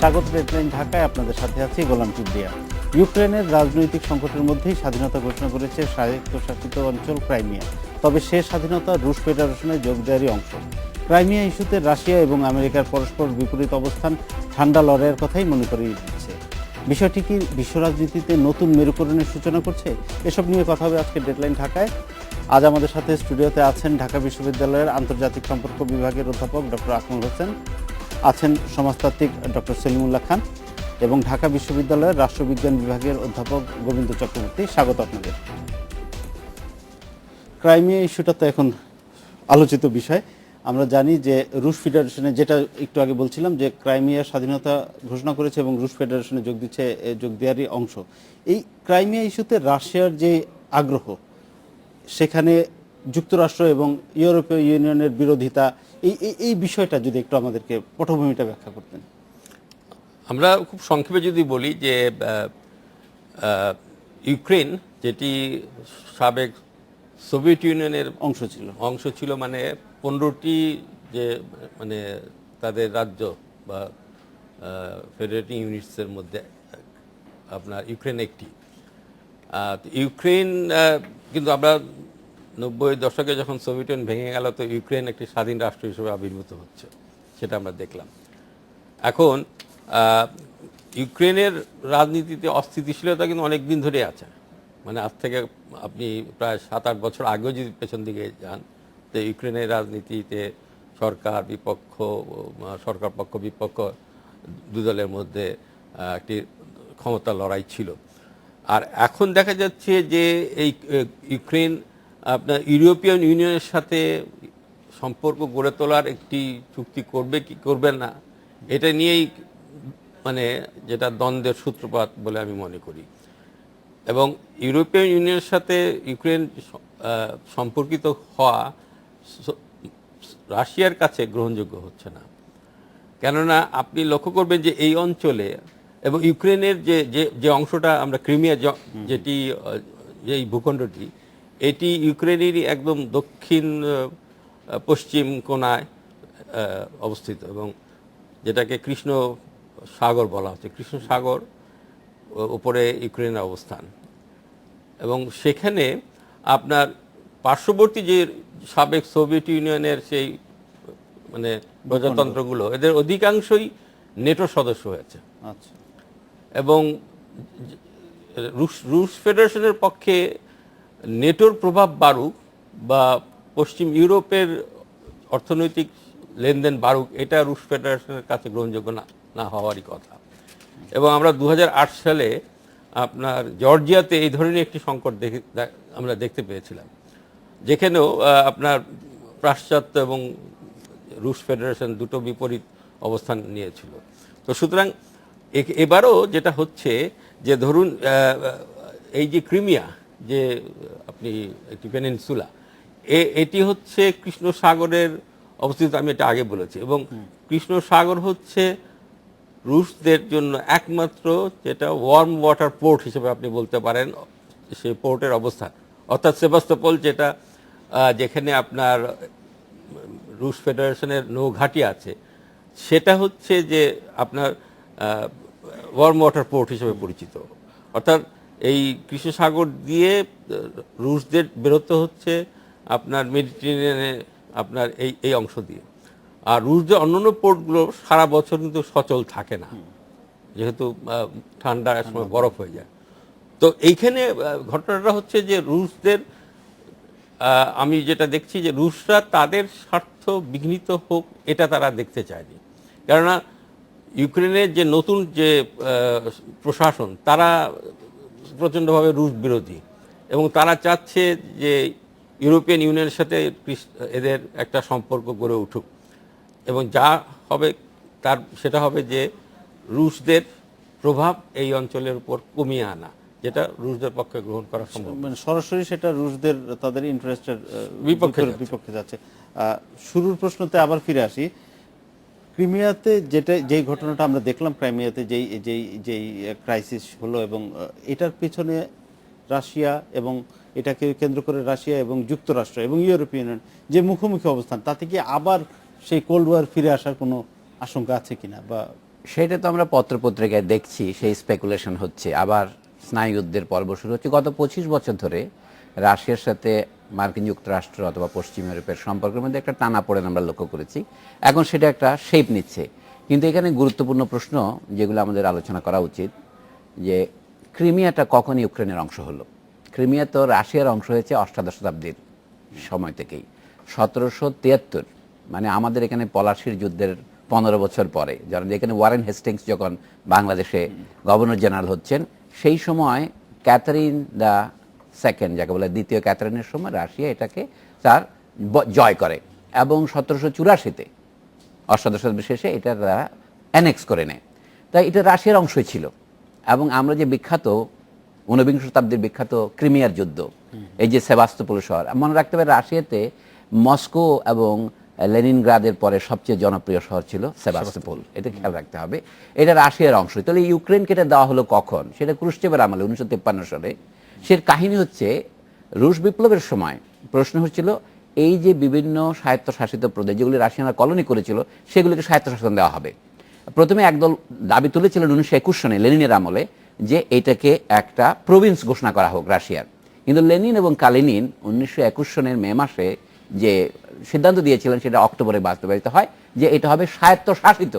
স্বাগত ডেডলাইন ঢাকায়, আপনাদের সাথে আছি গোলাম কিবরিয়া। ইউক্রেনের রাজনৈতিক সংকটের মধ্যেই স্বাধীনতা ঘোষণা করেছে স্বায়ত্তশাসিত অঞ্চল ক্রাইমিয়া। তবে সে স্বাধীনতা রুশ ফেডারেশনের যোগ দেওয়ারই অংশ। ক্রাইমিয়া ইস্যুতে রাশিয়া এবং আমেরিকার পরস্পর বিপরীত অবস্থান ঠান্ডা লড়াইয়ের কথাই মনে করিয়ে দিচ্ছে। বিষয়টি কি বিশ্ব রাজনীতিতে নতুন মেরুকরণের সূচনা করছে? এসব নিয়ে কথা হবে আজকে ডেডলাইন ঢাকায়। আজ আমাদের সাথে স্টুডিওতে আছেন ঢাকা বিশ্ববিদ্যালয়ের আন্তর্জাতিক সম্পর্ক বিভাগের অধ্যাপক ডক্টর আকমল হোসেন, আছেন সমাজতাত্ত্বিক ডক্টর সেলিমুল্লাহ খান এবং ঢাকা বিশ্ববিদ্যালয়ের রাষ্ট্রবিজ্ঞান বিভাগের অধ্যাপক গোবিন্দ চক্রবর্তী। স্বাগত আপনাদের। ক্রাইমিয়া ইস্যুটা তো এখন আলোচিত বিষয়। আমরা জানি যে রুশ ফেডারেশনে, যেটা একটু আগে বলছিলাম, যে ক্রাইমিয়ার স্বাধীনতা ঘোষণা করেছে এবং রুশ ফেডারেশনে যোগ দেওয়ারই অংশ। এই ক্রাইমিয়া ইস্যুতে রাশিয়ার যে আগ্রহ, সেখানে যুক্তরাষ্ট্র এবং ইউরোপীয় ইউনিয়নের বিরোধিতা, এই বিষয়টা যদি একটু আমাদেরকে পটভূমিটা ব্যাখ্যা করতেন। আমরা খুব সংক্ষেপে যদি বলি যে ইউক্রেন, যেটি সাবেক সোভিয়েত ইউনিয়নের অংশ ছিল, মানে 15টি যে মানে তাদের রাজ্য বা ফেডারেটিং ইউনিটসের মধ্যে আপনার ইউক্রেন একটি। ইউক্রেন কিন্তু আমরা 90 দশকে যখন সোভিয়েত ইউনিয়ন ভেঙে গেল, তো ইউক্রেন একটি স্বাধীন রাষ্ট্র হিসেবে আবির্ভূত হচ্ছে, সেটা আমরা দেখলাম। এখন ইউক্রেনের রাজনীতিতে অস্থিতিশীলতা কিন্তু অনেক দিন ধরে আছে। মানে আজ থেকে আপনি প্রায় 7-8 বছর আগেও যদি পেছন দিকে যান, তো ইউক্রেনের রাজনীতিতে সরকার পক্ষ বিপক্ষ দু দলের মধ্যে একটি ক্ষমতা লড়াই ছিল। আর এখন দেখা যাচ্ছে যে এই ইউক্রেন আপনার ইউরোপিয়ান ইউনিয়নের সাথে সম্পর্ক গড়ে তোলার একটি চুক্তি করবে কি করবে না, এটা নিয়েই মানে যেটা দ্বন্দ্বের সূত্রপাত বলে আমি মনে করি। এবং ইউরোপিয়ান ইউনিয়নের সাথে ইউক্রেন সম্পর্কিত হওয়া রাশিয়ার কাছে গ্রহণযোগ্য হচ্ছে না। কেননা আপনি লক্ষ্য করবেন যে এই অঞ্চলে এবং ইউক্রেনের যে অংশটা আমরা ক্রিমিয়া, যেটি এই ভূখণ্ডটি, এটি ইউক্রেনেরই একদম দক্ষিণ পশ্চিম কোণায় অবস্থিত এবং যেটাকে কৃষ্ণ সাগর বলা হচ্ছে। কৃষ্ণ সাগর উপরে ইউক্রেনের অবস্থান এবং সেখানে আপনার পার্শ্ববর্তী যে সাবেক সোভিয়েত ইউনিয়নের সেই মানে প্রজাতন্ত্রগুলো, এদের অধিকাংশই নেটোর সদস্য হয়েছে। আচ্ছা। এবং রুশ ফেডারেশনের পক্ষে নেটোর প্রভাব বাড়ুক বা পশ্চিম ইউরোপের অর্থনৈতিক লেনদেন বাড়ুক, এটা রুশ ফেডারেশনের কাছে গ্রহণযোগ্য না হওয়ারই কথা। এবং আমরা 2008 সালে আপনার জর্জিয়াতে এই ধরনের একটি সংকট আমরা দেখতে পেয়েছিলাম, যেখানেও আপনার পাশ্চাত্য এবং রুশ ফেডারেশন দুটো বিপরীত অবস্থান নিয়েছিল। তো সুতরাং এবারও যেটা হচ্ছে যে ধরুন এই যে ক্রিমিয়া, যে আপনি একটি পেনিনসুলা, এটি হচ্ছে কৃষ্ণ সাগরের অবস্থিত, আমি এটা আগে বলেছি। এবং কৃষ্ণ সাগর হচ্ছে রুশদের জন্য একমাত্র যেটা ওয়ার্ম ওয়াটার পোর্ট হিসেবে আপনি বলতে পারেন, সেই পোর্টের অবস্থান। অর্থাৎ সেভাস্তোপল, যেখানে আপনার রুশ ফেডারেশনের নৌঘাঁটি আছে, সেটা হচ্ছে যে আপনার ওয়ার্ম ওয়াটার পোর্ট হিসেবে পরিচিত। অর্থাৎ এই কৃষ্ণ সাগর দিয়ে রুশদের বেরোতে হচ্ছে আপনার মেডিটেরিয়ানে, আপনার এই অংশ দিয়ে। আর রুশদের অন্যান্য পোর্টগুলো সারা বছর কিন্তু সচল থাকে না, যেহেতু ঠান্ডার সময় বরফ হয়ে যায়। তো এইখানে ঘটনাটা হচ্ছে যে রুশদের, আমি যেটা দেখছি যে রুশরা তাদের স্বার্থ বিঘ্নিত হোক এটা তারা দেখতে চায়নি। কেননা ইউক্রেনের যে নতুন যে প্রশাসন, তারা প্রচণ্ডভাবে রুশ বিরোধী এবং তারা চাচ্ছে যে ইউরোপিয়ান ইউনিয়নের সাথে এদের একটা সম্পর্ক গড়ে উঠুক, এবং যা হবে সেটা হবে যে রুশদের প্রভাব এই অঞ্চলের উপর কমিয়ে আনা, যেটা রুশদের পক্ষে গ্রহণ করা সম্ভব। মানে সরাসরি সেটা রুশদের তাদের ইন্টারেস্টের বিপক্ষে যাচ্ছে। শুরুর প্রশ্নতে আবার ফিরে আসি। ক্রিমিয়াতে যেই ঘটনাটা আমরা দেখলাম, ক্রাইমিয়াতে যেই ক্রাইসিস হলো, এবং এটার পিছনে রাশিয়া এবং এটাকে কেন্দ্র করে রাশিয়া এবং যুক্তরাষ্ট্র এবং ইউরোপিয়ান ইউনিয়ন যে মুখোমুখি অবস্থান, তাতে কি আবার সেই কোল্ড ওয়ার ফিরে আসার কোনো আশঙ্কা আছে কিনা, বা সেটা তো আমরা পত্রপত্রিকায় দেখছি, সেই স্পেকুলেশন হচ্ছে। আবার স্নায়ুযুদ্ধের পর্ব শুরু হচ্ছে। গত 25 বছর ধরে রাশিয়ার সাথে মার্কিন যুক্তরাষ্ট্র অথবা পশ্চিম ইউরোপের সম্পর্কের মধ্যে একটা টানাপোড়েন আমরা লক্ষ্য করেছি। এখন সেটা একটা শেপ নিচ্ছে। কিন্তু এখানে গুরুত্বপূর্ণ প্রশ্ন যেগুলো আমাদের আলোচনা করা উচিত, যে ক্রিমিয়াটা কখন ইউক্রেনের অংশ হলো? ক্রিমিয়া তো রাশিয়ার অংশ হয়েছে অষ্টাদশ শতাব্দীর সময় থেকেই। 1773, মানে আমাদের এখানে পলাশির যুদ্ধের 15 বছর পরে, যেমন এখানে ওয়ারেন হেস্টিংস যখন বাংলাদেশে গভর্নর জেনারেল হচ্ছেন, সেই সময় ক্যাথারিন দ্য সেকেন্ড, যাকে বলে দ্বিতীয় ক্যাথারিনের সময়, রাশিয়া এটাকে তার জয় করে এবং 1784-তে অষ্টাদশ শতাব্দীর শেষে এটা তারা অ্যানেক্স করে নেয়। তাই এটা রাশিয়ার অংশই ছিল। এবং আমরা যে বিখ্যাত 19বিংশ শতাব্দীর বিখ্যাত ক্রিমিয়ার যুদ্ধ, এই যে সেভাস্তোপোল শহর, মনে রাখতে হবে রাশিয়াতে মস্কো এবং লেনিনগ্রাদের পরে সবচেয়ে জনপ্রিয় শহর ছিল সেভাস্তোপোল। এটা খেয়াল রাখতে হবে, এটা রাশিয়ার অংশ। তাহলে ইউক্রেনকে এটা দেওয়া হলো কখন? সেটা ক্রুশ্চেভের আমলে 1953 সালে। সে কাহিনী হচ্ছে, রুশ বিপ্লবের সময় প্রশ্ন হচ্ছিল এই যে বিভিন্ন স্বায়ত্তশাসিত প্রদেশ যেগুলি রাশিয়ানরা কলোনি করেছিল, সেগুলিকে স্বায়ত্তশাসন দেওয়া হবে। প্রথমে একদল দাবি তুলেছিলেন 1921 সনে লেনিনের আমলে, যে এটাকে একটা প্রভিন্স ঘোষণা করা হোক রাশিয়ার। কিন্তু লেনিন এবং কালিনিন 1921 সনের মে মাসে যে সিদ্ধান্ত দিয়েছিলেন, সেটা অক্টোবরে বাস্তবায়িত হয়, যে এটা হবে স্বায়ত্তশাসিত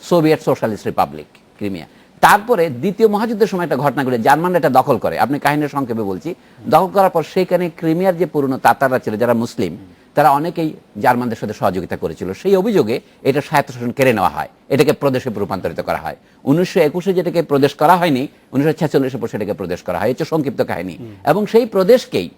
সোভিয়েত সোশ্যালিস্ট রিপাবলিক ক্রিমিয়া। তারপরে দ্বিতীয় মহাযুদ্ধের সময় একটা ঘটনা ঘটে, জার্মানরা এটা দখল করে। আপনি কাহিনীর সংক্ষেপে বলছি। দখল করার পর সেখানে ক্রিমিয়ার যে পুরনো তাতাররা ছিল, যারা মুসলিম, তারা অনেকেই জার্মানদের সাথে সহযোগিতা করেছিল। সেই অভিযোগে এটা স্বায়ত্তশাসন কেড়ে নেওয়া হয়, এটাকে প্রদেশে রূপান্তরিত করা হয়। 1921-এ যেটাকে প্রদেশ করা হয়নি, 1946-এর পর সেটাকে প্রদেশ করা হয়। হচ্ছে সংক্ষিপ্ত কাহিনী। এবং সেই প্রদেশকেই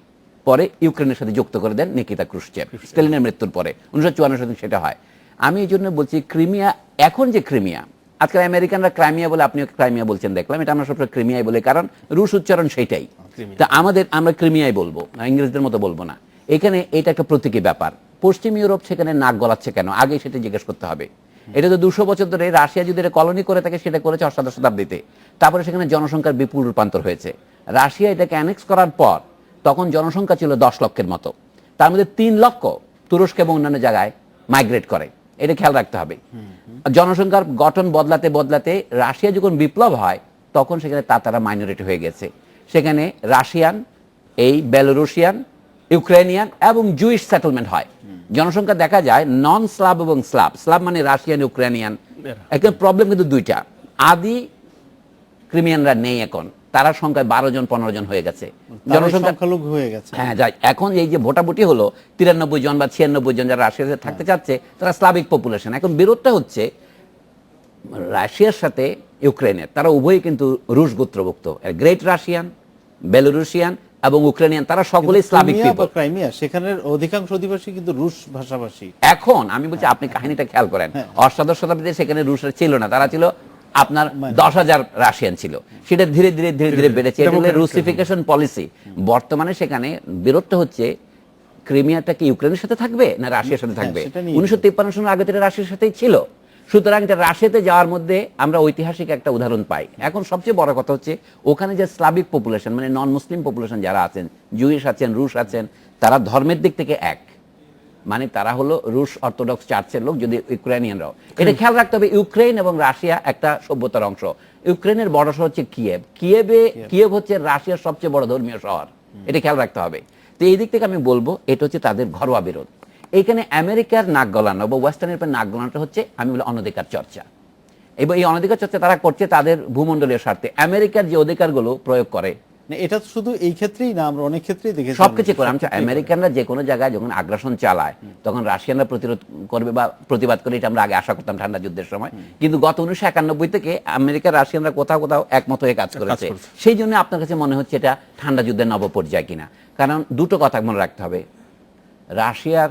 পরে ইউক্রেনের সাথে যুক্ত করে দেন নিকিতা ক্রুশ্চেভ, স্টালিনের মৃত্যুর পরে 1954 সালে সেটা হয়। আমি এই জন্য বলছি, ক্রিমিয়া এখন যে ক্রিমিয়া, আজকাল আমেরিকানরা ক্রাইমিয়া বলে, আপনিও ক্রাইমিয়া বলছেন দেখলাম, এটা আমরা সবসময় ক্রিমিয়াই বলে, কারণ রুশ উচ্চারণ সেইটাই। তা আমরা ক্রিমিয়াই বলবো, ইংরেজদের মতো বলবো না। এখানে এটা একটা প্রতীকী ব্যাপার। পশ্চিম ইউরোপ সেখানে নাক গলাচ্ছে কেন, আগে সেটা জিজ্ঞেস করতে হবে। এটা তো 200 বছর ধরে রাশিয়া যদি এটা কলোনি করে থাকে, সেটা করেছে অষ্টাদশ শতাব্দীতে। তারপরে সেখানে জনসংখ্যার বিপুল রূপান্তর হয়েছে। রাশিয়া এটাকে অ্যানেক্স করার পর তখন জনসংখ্যা ছিল 10 লক্ষের মতো। তার মধ্যে 3 লক্ষ তুরস্ক এবং অন্যান্য জায়গায় মাইগ্রেট করে। এটা খেয়াল রাখতে হবে। জনসংখ্যার গঠন বদলাতে বদলাতে রাশিয়া যখন বিপ্লব হয়, তখন সেখানে তাতারা মাইনরিটি হয়ে গেছে। সেখানে রাশিয়ান, এই বেলারুশিয়ান, ইউক্রেনিয়ান এবং জুইশ সেটেলমেন্ট হয়। জনসংখ্যা দেখা যায় নন স্লাব এবং স্লাব। স্লাব মানে রাশিয়ান, ইউক্রেনিয়ান। এখন প্রবলেম কিন্তু দুইটা। আদি ক্রিমিয়ানরা নেই এখন, তারা সংখ্যায় 12 জন 15 জন হয়ে গেছে, জনসংখ্যা হয়ে গেছে। হ্যাঁ, যাই এখন এই যে ভোটাভুটি হলো 93 জন বা 96 জন যারা রাশিয়াতে থাকতে চাচ্ছে, তারা স্লাভিক পপুলেশন। এখন বিরোধটা হচ্ছে রাশিয়ার সাথে ইউক্রেনের, তারা উভয়ই কিন্তু রুশ গোত্রভুক্ত। গ্রেট রাশিয়ান, বেলারুশিয়ান এবং ইউক্রেনিয়ান, তারা সকলেই স্লাভিক পিপল। ক্রাইমিয়া, সেখানের অধিকাংশ অধিবাসী কিন্তু রুশ ভাষাভাষী। এখন আমি বলছি, আপনি কাহিনীটা খেয়াল করেন, অষ্টাদশ শতাব্দীতে সেখানে রুশের ছিল না, তারা ছিল আপনার 10,000 রাশিয়ান ছিল। সেটা ধীরে ধীরে ধীরে ধীরে বেড়েছে। এটা হলো রুসিফিকেশন পলিসি। বর্তমানে সেখানে বিরোধটা হচ্ছে, ক্রিমিয়াটা কি ইউক্রেনের সাথে থাকবে না রাশিয়ার সাথে থাকবে? 1953 সালের আগে থেকে রাশিয়ার সাথেই ছিল। সুতরাং এটা রাশিয়াতে যাওয়ার মধ্যে আমরা ঐতিহাসিক একটা উদাহরণ পাই। এখন সবচেয়ে বড় কথা হচ্ছে, ওখানে যে স্লাভিক পপুলেশন, মানে নন মুসলিম পপুলেশন যারা আছেন, জুইশ আছেন, রুশ আছেন, তারা ধর্মের দিক থেকে এক, মানে তারা হলো রুশ অর্থোডক্স চার্চের লোক, যদি ইউক্রেনিয়ানরাও। এটা খেয়াল রাখতে হবে, ইউক্রেন এবং রাশিয়া একটা সভ্যতার অংশ। ইউক্রেনের বড় শহর হচ্ছে কিয়েভ। কিয়েভ হচ্ছে রাশিয়ার সবচেয়ে বড় ধর্মীয় শহর। এটা খেয়াল রাখতে হবে। তো এই দিক থেকে আমি বলবো, এটা হচ্ছে তাদের ঘরোয়া বিরোধ। এইখানে আমেরিকার নাক গলানো বা ওয়েস্টার্ন ইউরোপের নাক গলানোটা হচ্ছে, আমি বলি, অনধিকার চর্চা। এবং এই অনধিকার চর্চা তারা করছে তাদের ভূমণ্ডলীয় স্বার্থে। আমেরিকার যে অধিকারগুলো প্রয়োগ করে, এটা শুধু এই ক্ষেত্রেই না, আমরা অনেক ক্ষেত্রেই দেখেছি, সবকিছু করে। আমেরিকানরা যে কোনো জায়গায় যখন আগ্রাসন চালায়, তখন রাশিয়ানরা প্রতিরোধ করবে বা প্রতিবাদ করে, এটা আমরা আগে আশা করতাম ঠান্ডা যুদ্ধের সময়। কিন্তু গত 1991 থেকে আমেরিকার রাশিয়ানরা কোথাও কোথাও একমত হয়ে কাজ করেছে। সেই জন্য আপনার কাছে মনে হচ্ছে এটা ঠান্ডা যুদ্ধের নবপর্যায় কিনা। কারণ দুটো কথা মনে রাখতে হবে, রাশিয়ার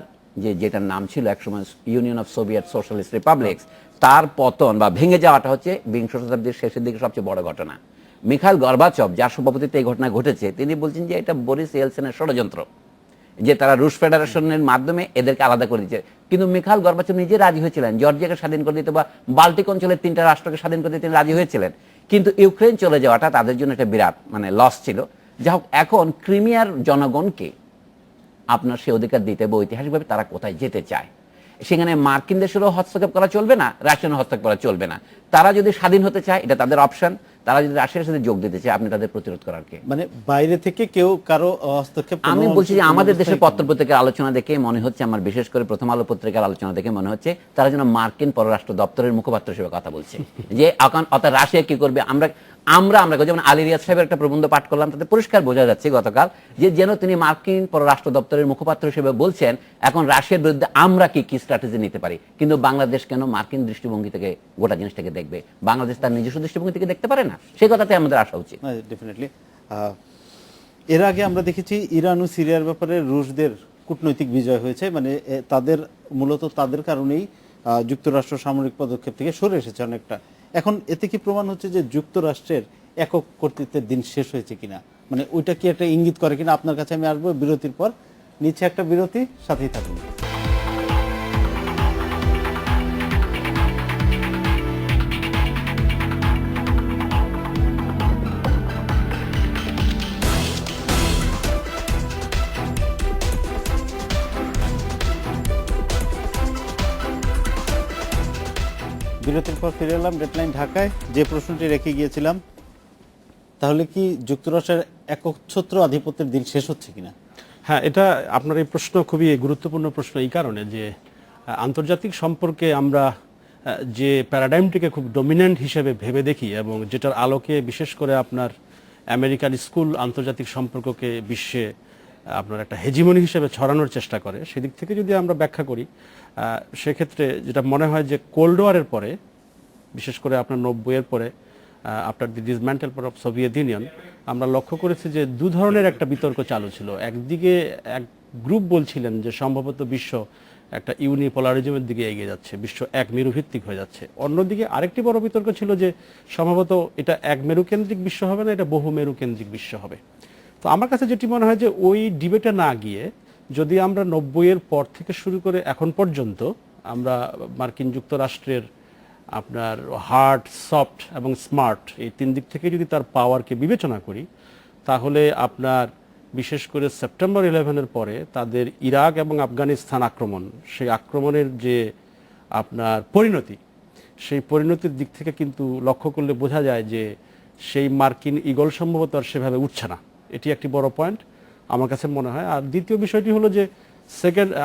যেটার নাম ছিল একসময় ইউনিয়ন অফ সোভিয়েত সোশ্যালিস্ট রিপাবলিকস, তার পতন বা ভেঙে যাওয়াটা হচ্ছে 20 শতাব্দীর শেষের দিকে সবচেয়ে বড় ঘটনা। মিখাইল গর্বাচভ, যার সভাপতিত্বে এই ঘটনা ঘটেছে, তিনি বলছেন যে এটা বরিস ইয়েলসিনের ষড়যন্ত্র, যে তারা রুশ ফেডারেশনের মাধ্যমে এদেরকে আলাদা করে দিচ্ছে। কিন্তু মিখাইল গর্বাচভ নিজে রাজি হয়েছিলেন জর্জিয়াকে স্বাধীন করে দিতে বা বাল্টিক অঞ্চলের 3টা রাষ্ট্রকে স্বাধীন করে দিতে তিনি রাজি হয়েছিলেন। কিন্তু ইউক্রেন চলে যাওয়াটা তাদের জন্য একটা বিরাট লস ছিল। যা হোক, এখন ক্রিমিয়ার জনগণকে আপনার সে অধিকার দিতে হবে ঐতিহাসিকভাবে তারা কোথায় যেতে চায়। সেখানে মার্কিন দেশেরও হস্তক্ষেপ করা চলবে না, রাশিয়ানও হস্তক্ষেপ করা চলবে না। তারা যদি স্বাধীন হতে চায় এটা তাদের অপশন, তারা যদি রাশিয়ার সাথে যোগ দিতে চায় আপনি তাদের প্রতিরোধ করার কে? মানে বাইরে থেকে কেউ কারো হস্তক্ষেপ আমি বলছি যে আমাদের দেশের পত্রপত্রিকার আলোচনা দেখে মনে হচ্ছে, আমার বিশেষ করে প্রথম আলো পত্রিকার আলোচনা দেখে মনে হচ্ছে তারা যেন মার্কিন পররাষ্ট্র দপ্তরের মুখপাত্র হিসেবে কথা বলছে যে অর্থাৎ রাশিয়া কি করবে আমরা যেমন আলী রিয়াদ সাহেবের একটা প্রবন্ধ পাঠ করলাম, তাতে পরিষ্কার বোঝা যাচ্ছে গতকাল যে যেন তিনি মার্কিন পররাষ্ট্র দপ্তরের মুখপাত্র হিসেবে বলছেন এখন রাশিয়ার বিরুদ্ধে আমরা কি কি স্ট্র্যাটেজি নিতে পারি, কিন্তু বাংলাদেশ কেন মার্কিন দৃষ্টিভঙ্গি থেকে গোটা জিনিসটাকে দেখবে? বাংলাদেশ তার নিজস্ব দৃষ্টিভঙ্গি থেকে দেখতে পারে না? সেই কথাতে আমাদের আসা উচিত। ডেফিনেটলি। এর আগে আমরা দেখেছি ইরান ও সিরিয়ার ব্যাপারে রুশদের কূটনৈতিক বিজয় হয়েছে, মানে তাদের মূলত তাদের কারণেই যুক্তরাষ্ট্র সামরিক পদক্ষেপ থেকে সরে এসেছে অনেকটা। এখন এতে কি প্রমাণ হচ্ছে যে যুক্তরাষ্ট্রের একক কর্তৃত্বের দিন শেষ হয়েছে কিনা, মানে ওইটা কি একটা ইঙ্গিত করে কিনা? আপনার কাছে আমি আসবো বিরতির পর, নিচে একটা বিরতি, সাথেই থাকুন। বিরতির পর ফিরে এলাম ডেডলাইন ঢাকায়। যে প্রশ্নটি রেখে গিয়েছিলাম, তাহলে কি যুক্তরাষ্ট্রের একচ্ছত্র আধিপত্যের দিন শেষ হচ্ছে কিনা? হ্যাঁ, এটা আপনার এই প্রশ্ন খুবই গুরুত্বপূর্ণ প্রশ্ন এই কারণে যে আন্তর্জাতিক সম্পর্কে আমরা যে প্যারাডাইমটিকে খুব ডমিনেন্ট হিসেবে ভেবে দেখি এবং যেটার আলোকে বিশেষ করে আপনার আমেরিকান স্কুল আন্তর্জাতিক সম্পর্ককে বিশ্বে আপনার একটা হেজিমনি হিসেবে ছড়ানোর চেষ্টা করে, সেদিক থেকে যদি আমরা ব্যাখ্যা করি সেক্ষেত্রে যেটা মনে হয় যে কোল্ড ওয়ারের পরে, বিশেষ করে আপনার 90-এর পরে after the dismantlement of Soviet Union, আমরা লক্ষ্য করেছি যে দু ধরনের একটা বিতর্ক চালু ছিল। একদিকে এক গ্রুপ বলছিলেন যে সম্ভবত বিশ্ব একটা ইউনিপোলারিজমের দিকে এগিয়ে যাচ্ছে, বিশ্ব এক মেরুভিত্তিক হয়ে যাচ্ছে। অন্যদিকে আরেকটি বড় বিতর্ক ছিল যে সম্ভবত এটা এক মেরুকেন্দ্রিক বিশ্ব হবে না, এটা বহু মেরুকেন্দ্রিক বিশ্ব হবে। তো আমার কাছে যেটি মনে হয় যে ওই ডিবেটে না গিয়ে যদি আমরা 90-এর পর থেকে শুরু করে এখন পর্যন্ত আমরা মার্কিন যুক্তরাষ্ট্রের আপনার হার্ড, সফট এবং স্মার্ট এই তিন দিক থেকে যদি তার পাওয়ারকে বিবেচনা করি, তাহলে আপনার বিশেষ করে সেপ্টেম্বর 11-এর পরে তাদের ইরাক এবং আফগানিস্তান আক্রমণ, সেই আক্রমণের যে আপনার পরিণতি, সেই পরিণতির দিক থেকে কিন্তু লক্ষ্য করলে বোঝা যায় যে সেই মার্কিন ঈগল সম্ভবত আর সেভাবে উঠছে না। এটি একটি বড় পয়েন্ট আমার কাছে মনে হয়। আর দ্বিতীয় বিষয়টি হলো যে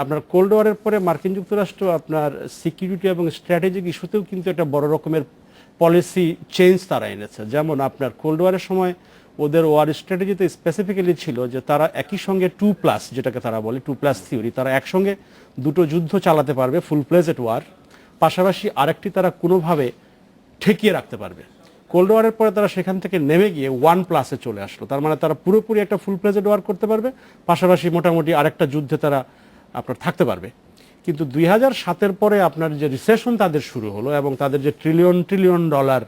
আপনার কোল্ড ওয়ারের পরে মার্কিন যুক্তরাষ্ট্র আপনার সিকিউরিটি এবং স্ট্র্যাটেজিক ইস্যুতেও কিন্তু একটা বড় রকমের পলিসি চেঞ্জ তারা এনেছে। যেমন আপনার কোল্ড ওয়ারের সময় ওদের ওয়ার স্ট্র্যাটেজিতে স্পেসিফিক্যালি ছিল যে তারা একই সঙ্গে 2+, যেটাকে তারা বলে 2+ থিওরি, তারা একসঙ্গে দুটো যুদ্ধ চালাতে পারবে, ফুল প্লেজেড ওয়ার, পাশাপাশি আরেকটি তারা কোনোভাবে ঠেকিয়ে রাখতে পারবে। কোল্ড ওয়ারের পরে তারা সেখান থেকে নেমে গিয়ে 1+-এ চলে আসলো। তার মানে তারা পুরোপুরি একটা ফুল প্লেজেড ওয়ার করতে পারবে, পাশাপাশি মোটামুটি আরেকটা যুদ্ধে তারা আপনার থাকতে পারবে। কিন্তু 2007-এর পরে আপনার যে রিসেশন তাদের শুরু হলো এবং তাদের যে ট্রিলিয়ন ডলার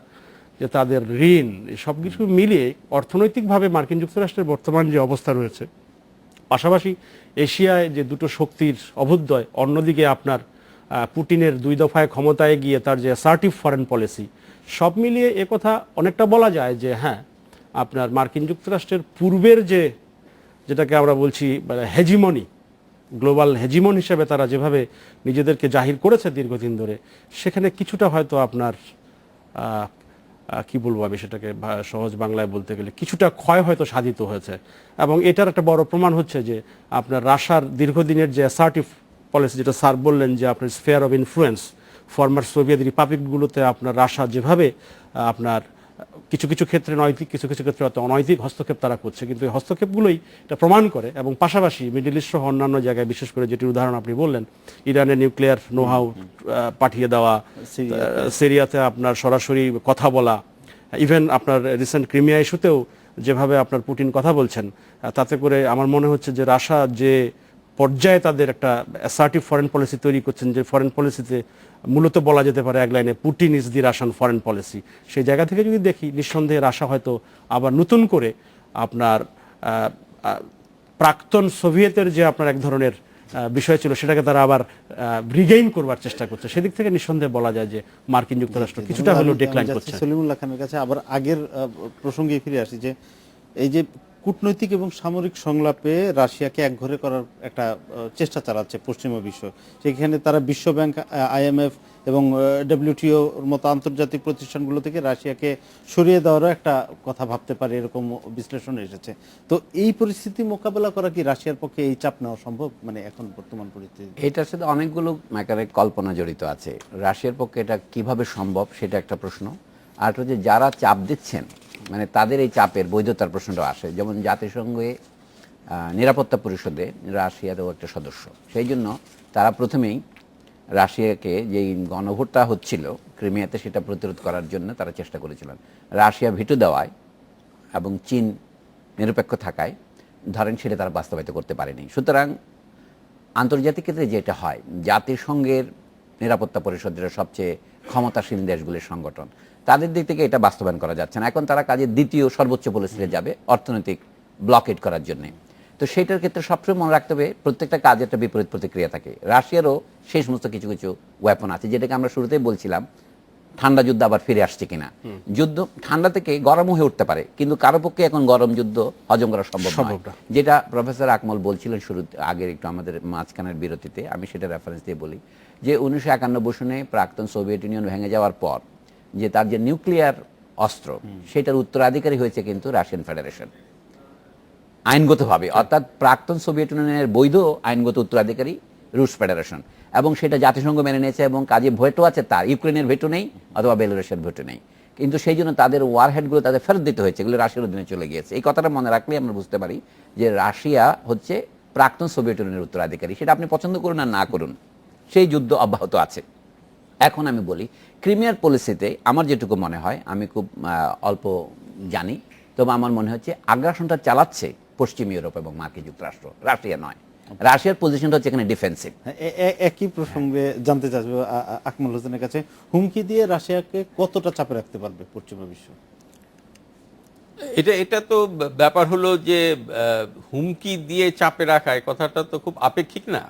যে তাদের ঋণ, সব কিছু মিলিয়ে অর্থনৈতিকভাবে মার্কিন যুক্তরাষ্ট্রের বর্তমান যে অবস্থা রয়েছে, পাশাপাশি এশিয়ায় যে দুটো শক্তির অভ্যুদয়, অন্যদিকে আপনার পুতিনের 2 দফায় ক্ষমতায় গিয়ে তার যে অ্যাসার্টিভ ফরেন পলিসি, সব মিলিয়ে একথা অনেকটা বলা যায় যে হ্যাঁ, আপনার মার্কিন যুক্তরাষ্ট্রের পূর্বের যেটাকে আমরা বলছি হেজিমনি, গ্লোবাল হেজিমন হিসেবে তারা যেভাবে নিজেদেরকে জাহির করেছে দীর্ঘদিন ধরে, সেখানে কিছুটা হয়তো আপনার কি বলবো আমি সেটাকে সহজ বাংলায় বলতে গেলে কিছুটা ক্ষয় হয়তো সাধিত হয়েছে। এবং এটার একটা বড় প্রমাণ হচ্ছে যে আপনার রাশিয়ার দীর্ঘদিনের যে অ্যাসার্টিভ পলিসি, যেটা স্যার বললেন যে আপনার sphere of influence, former Soviet রিপাবলিকগুলোতে আপনার রাশিয়া যেভাবে আপনার কিছু কিছু ক্ষেত্রে নৈতিক, কিছু কিছু ক্ষেত্রে হয়তো অনৈতিক হস্তক্ষেপ তারা করছে, কিন্তু এই হস্তক্ষেপগুলোই এটা প্রমাণ করে। এবং পাশাপাশি মিডল ইস্ট সহ অন্যান্য জায়গায়, বিশেষ করে যেটির উদাহরণ আপনি বললেন, ইরানের নিউক্লিয়ার নোহাউ পাঠিয়ে দেওয়া, সিরিয়াতে আপনার সরাসরি কথা বলা, ইভেন আপনার রিসেন্ট ক্রিমিয়া ইস্যুতেও যেভাবে আপনার পুতিন কথা বলছেন, তাতে করে আমার মনে হচ্ছে যে রাশিয়া যে পর্যায়ে তাদের একটা অ্যাসার্টিভ ফরেন পলিসি তৈরি করছেন, যে ফরেন পলিসিতে মূলত বলা যেতে পারে এক লাইনে Putin is the Russian foreign policy, সেই জায়গা থেকে যদি দেখি, নিঃসন্দেহে রাশিয়া হয়তো আবার নতুন করে আপনার প্রাক্তন সোভিয়েতের যে আপনার এক ধরনের বিষয় ছিল সেটাকে তারা আবার রিগেইন করবার চেষ্টা করছে। সেদিক থেকে নিঃসন্দেহে বলা যায় যে মার্কিন যুক্তরাষ্ট্র কিছুটা হলো ডিক্লাইন করছে। সলিমুল্লাহ খানের কাছে আবার আগের প্রসঙ্গে ফিরে আসি যে এই যে কূটনৈতিক এবং সামরিক সংলাপে রাশিয়াকে একঘরে করার একটা চেষ্টা চালাচ্ছে পশ্চিমা বিশ্ব। সেখানে তারা বিশ্বব্যাংক, IMF এবং WTOর মতো আন্তর্জাতিক প্রতিষ্ঠানগুলো থেকে রাশিয়াকে সরিয়ে দেওয়ারও একটা কথা ভাবতে পারে, এরকম বিশ্লেষণ এসেছে। তো এই পরিস্থিতি মোকাবেলা করা কি রাশিয়ার পক্ষে এই চাপ নেওয়া সম্ভব, মানে এখন বর্তমান পরিস্থিতি? এটার সাথে অনেকগুলো ম্যাকারে কল্পনা জড়িত আছে। রাশিয়ার পক্ষে এটা কিভাবে সম্ভব সেটা একটা প্রশ্ন। আর হচ্ছে যারা চাপ দিচ্ছেন, মানে তাদের এই চাপের বৈধতার প্রশ্নটা আসে। যেমন জাতিসংঘে নিরাপত্তা পরিষদে রাশিয়ারও একটা সদস্য, সেই জন্য তারা প্রথমেই রাশিয়াকে যেই গণভোটটা হচ্ছিল ক্রিমিয়াতে, সেটা প্রতিরোধ করার জন্য তারা চেষ্টা করেছিলেন। রাশিয়া ভিটো দেওয়ায় এবং চীন নিরপেক্ষ থাকায় ধরেন সেটা তারা বাস্তবায়িত করতে পারেনি। সুতরাং আন্তর্জাতিক ক্ষেত্রে যেটা হয়, জাতিসংঘের নিরাপত্তা পরিষদের সবচেয়ে ক্ষমতাসীন দেশগুলির সংগঠন, তাদের দিক থেকে এটা বাস্তবায়ন করা যাচ্ছে না। এখন তারা কাজের দ্বিতীয় সর্বোচ্চ পরিস্থিতিতে যাবে অর্থনৈতিক ব্লকেট করার জন্য। তো সেইটার ক্ষেত্রে সবসময় মনে রাখতে হবে প্রত্যেকটা কাজে একটা বিপরীত প্রতিক্রিয়া থাকে। রাশিয়ারও সেই সমস্ত কিছু কিছু ওয়েপন আছে, যেটাকে আমরা শুরুতেই বলছিলাম ঠান্ডা যুদ্ধ আবার ফিরে আসছে কিনা। যুদ্ধ ঠান্ডা থেকে গরম হয়ে উঠতে পারে, কিন্তু কারো পক্ষে এখন গরম যুদ্ধ হজম করা সম্ভব নয়। যেটা প্রফেসর আকমল বলছিলেন শুরু আগের একটু আমাদের মাঝখানের বিরতিতে, আমি সেটা রেফারেন্স দিয়ে বলি যে 1991 সনে প্রাক্তন সোভিয়েত ইউনিয়ন ভেঙে যাওয়ার পর যে তার যে নিউক্লিয়ার অস্ত্র, সেটার উত্তরাধিকারী হয়েছে কিন্তু রাশিয়ান ফেডারেশন আইনগতভাবে, অর্থাৎ প্রাক্তন সোভিয়েত ইউনিয়নের বৈধ আইনগত উত্তরাধিকারী রুশ ফেডারেশন, এবং সেটা জাতিসংঘ মেনে নিয়েছে। এবং কাজে ভেটো আছে তার, ইউক্রেনের ভেটো নেই অথবা বেলারুশের ভেটো নেই, কিন্তু সেই জন্য তাদের ওয়ারহেডগুলো তাদের ফেরত দিতে হয়েছে, এগুলো রাশিয়ার অধীনে চলে গিয়েছে। এই কথাটা মনে রাখলেই আমরা বুঝতে পারি যে রাশিয়া হচ্ছে প্রাক্তন সোভিয়েত ইউনিয়নের উত্তরাধিকারী। সেটা আপনি পছন্দ করুন আর না করুন, সেই যুদ্ধ অব্যাহত আছে। এখন আমি বলি ক্রিমিয়ার পলিসিতে আমার যেটুকু মনে হয়, আমি খুব অল্প জানি, তবে আমার মনে হচ্ছে আগ্রাসনটা চালাচ্ছে পশ্চিম ইউরোপ এবং মার্কিন যুক্তরাষ্ট্র, রাশিয়া নয়। রাশিয়ার পজিশনটা হচ্ছে এখানে ডিফেন্সিভ। একই প্রসঙ্গে জানতে চাইবো আকমল হোসেনের কাছে, হুমকি দিয়ে রাশিয়াকে কতটা চাপে রাখতে পারবে পশ্চিমা বিশ্ব? এটা তো ব্যাপার হলো যে হুমকি দিয়ে চাপে রাখা, এই কথাটা তো খুব আপেক্ষিক না।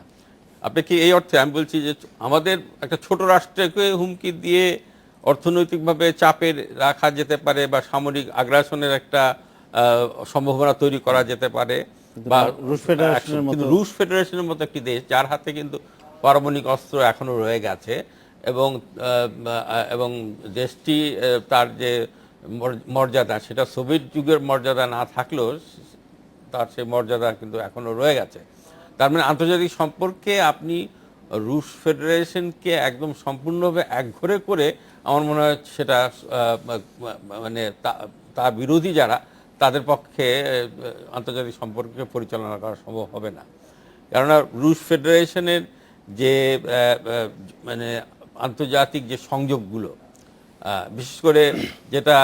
আপেক্ষিক এই অর্থে আমি বলছি যে আমাদের একটা ছোট রাষ্ট্রকে হুমকি দিয়ে অর্থনৈতিকভাবে চাপে রাখা যেতে পারে, বা সামরিক আগ্রাসনের একটা সম্ভাবনা তৈরি করা যেতে পারে। বা রুশ ফেডারেশনের মতো একটি দেশ যার হাতে কিন্তু পারমাণবিক অস্ত্র এখনো রয়ে গেছে, এবং দেশটি তার যে মর্যাদা, সেটা সোভিয়েত যুগের মর্যাদা না থাকলেও তার সেই মর্যাদা কিন্তু এখনো রয়ে গেছে। তার মানে আন্তর্জাতিক সম্পর্কে আপনি রুশ ফেডারেশনকে একদম সম্পূর্ণভাবে একঘরে করে, আমার মনে হয় সেটা মানে তার বিরোধী যারা, তাদের পক্ষে আন্তর্জাতিক সম্পর্ককে পরিচালনা করা সম্ভব হবে না। কেননা রুশ ফেডারেশনের যে মানে আন্তর্জাতিক যে সংযোগগুলো, বিশেষ করে যেটা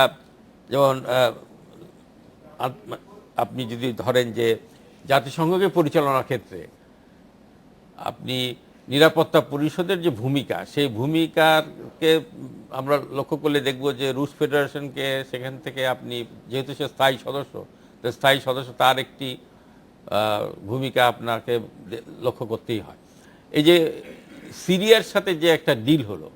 যেমন আপনি যদি ধরেন যে জাতিসংঘকে পরিচালনার ক্ষেত্রে আপনি নিরাপত্তা পরিষদের যে ভূমিকা, সেই ভূমিকাকে আমরা লক্ষ্য করলে দেখব যে রুশ ফেডারেশনকে সেখান থেকে আপনি, যেহেতু সে স্থায়ী সদস্য, তো স্থায়ী সদস্য তার একটি ভূমিকা আপনাকে লক্ষ্য করতেই হয়। এই যে সিরিয়ার সাথে যে একটা ডিল হলো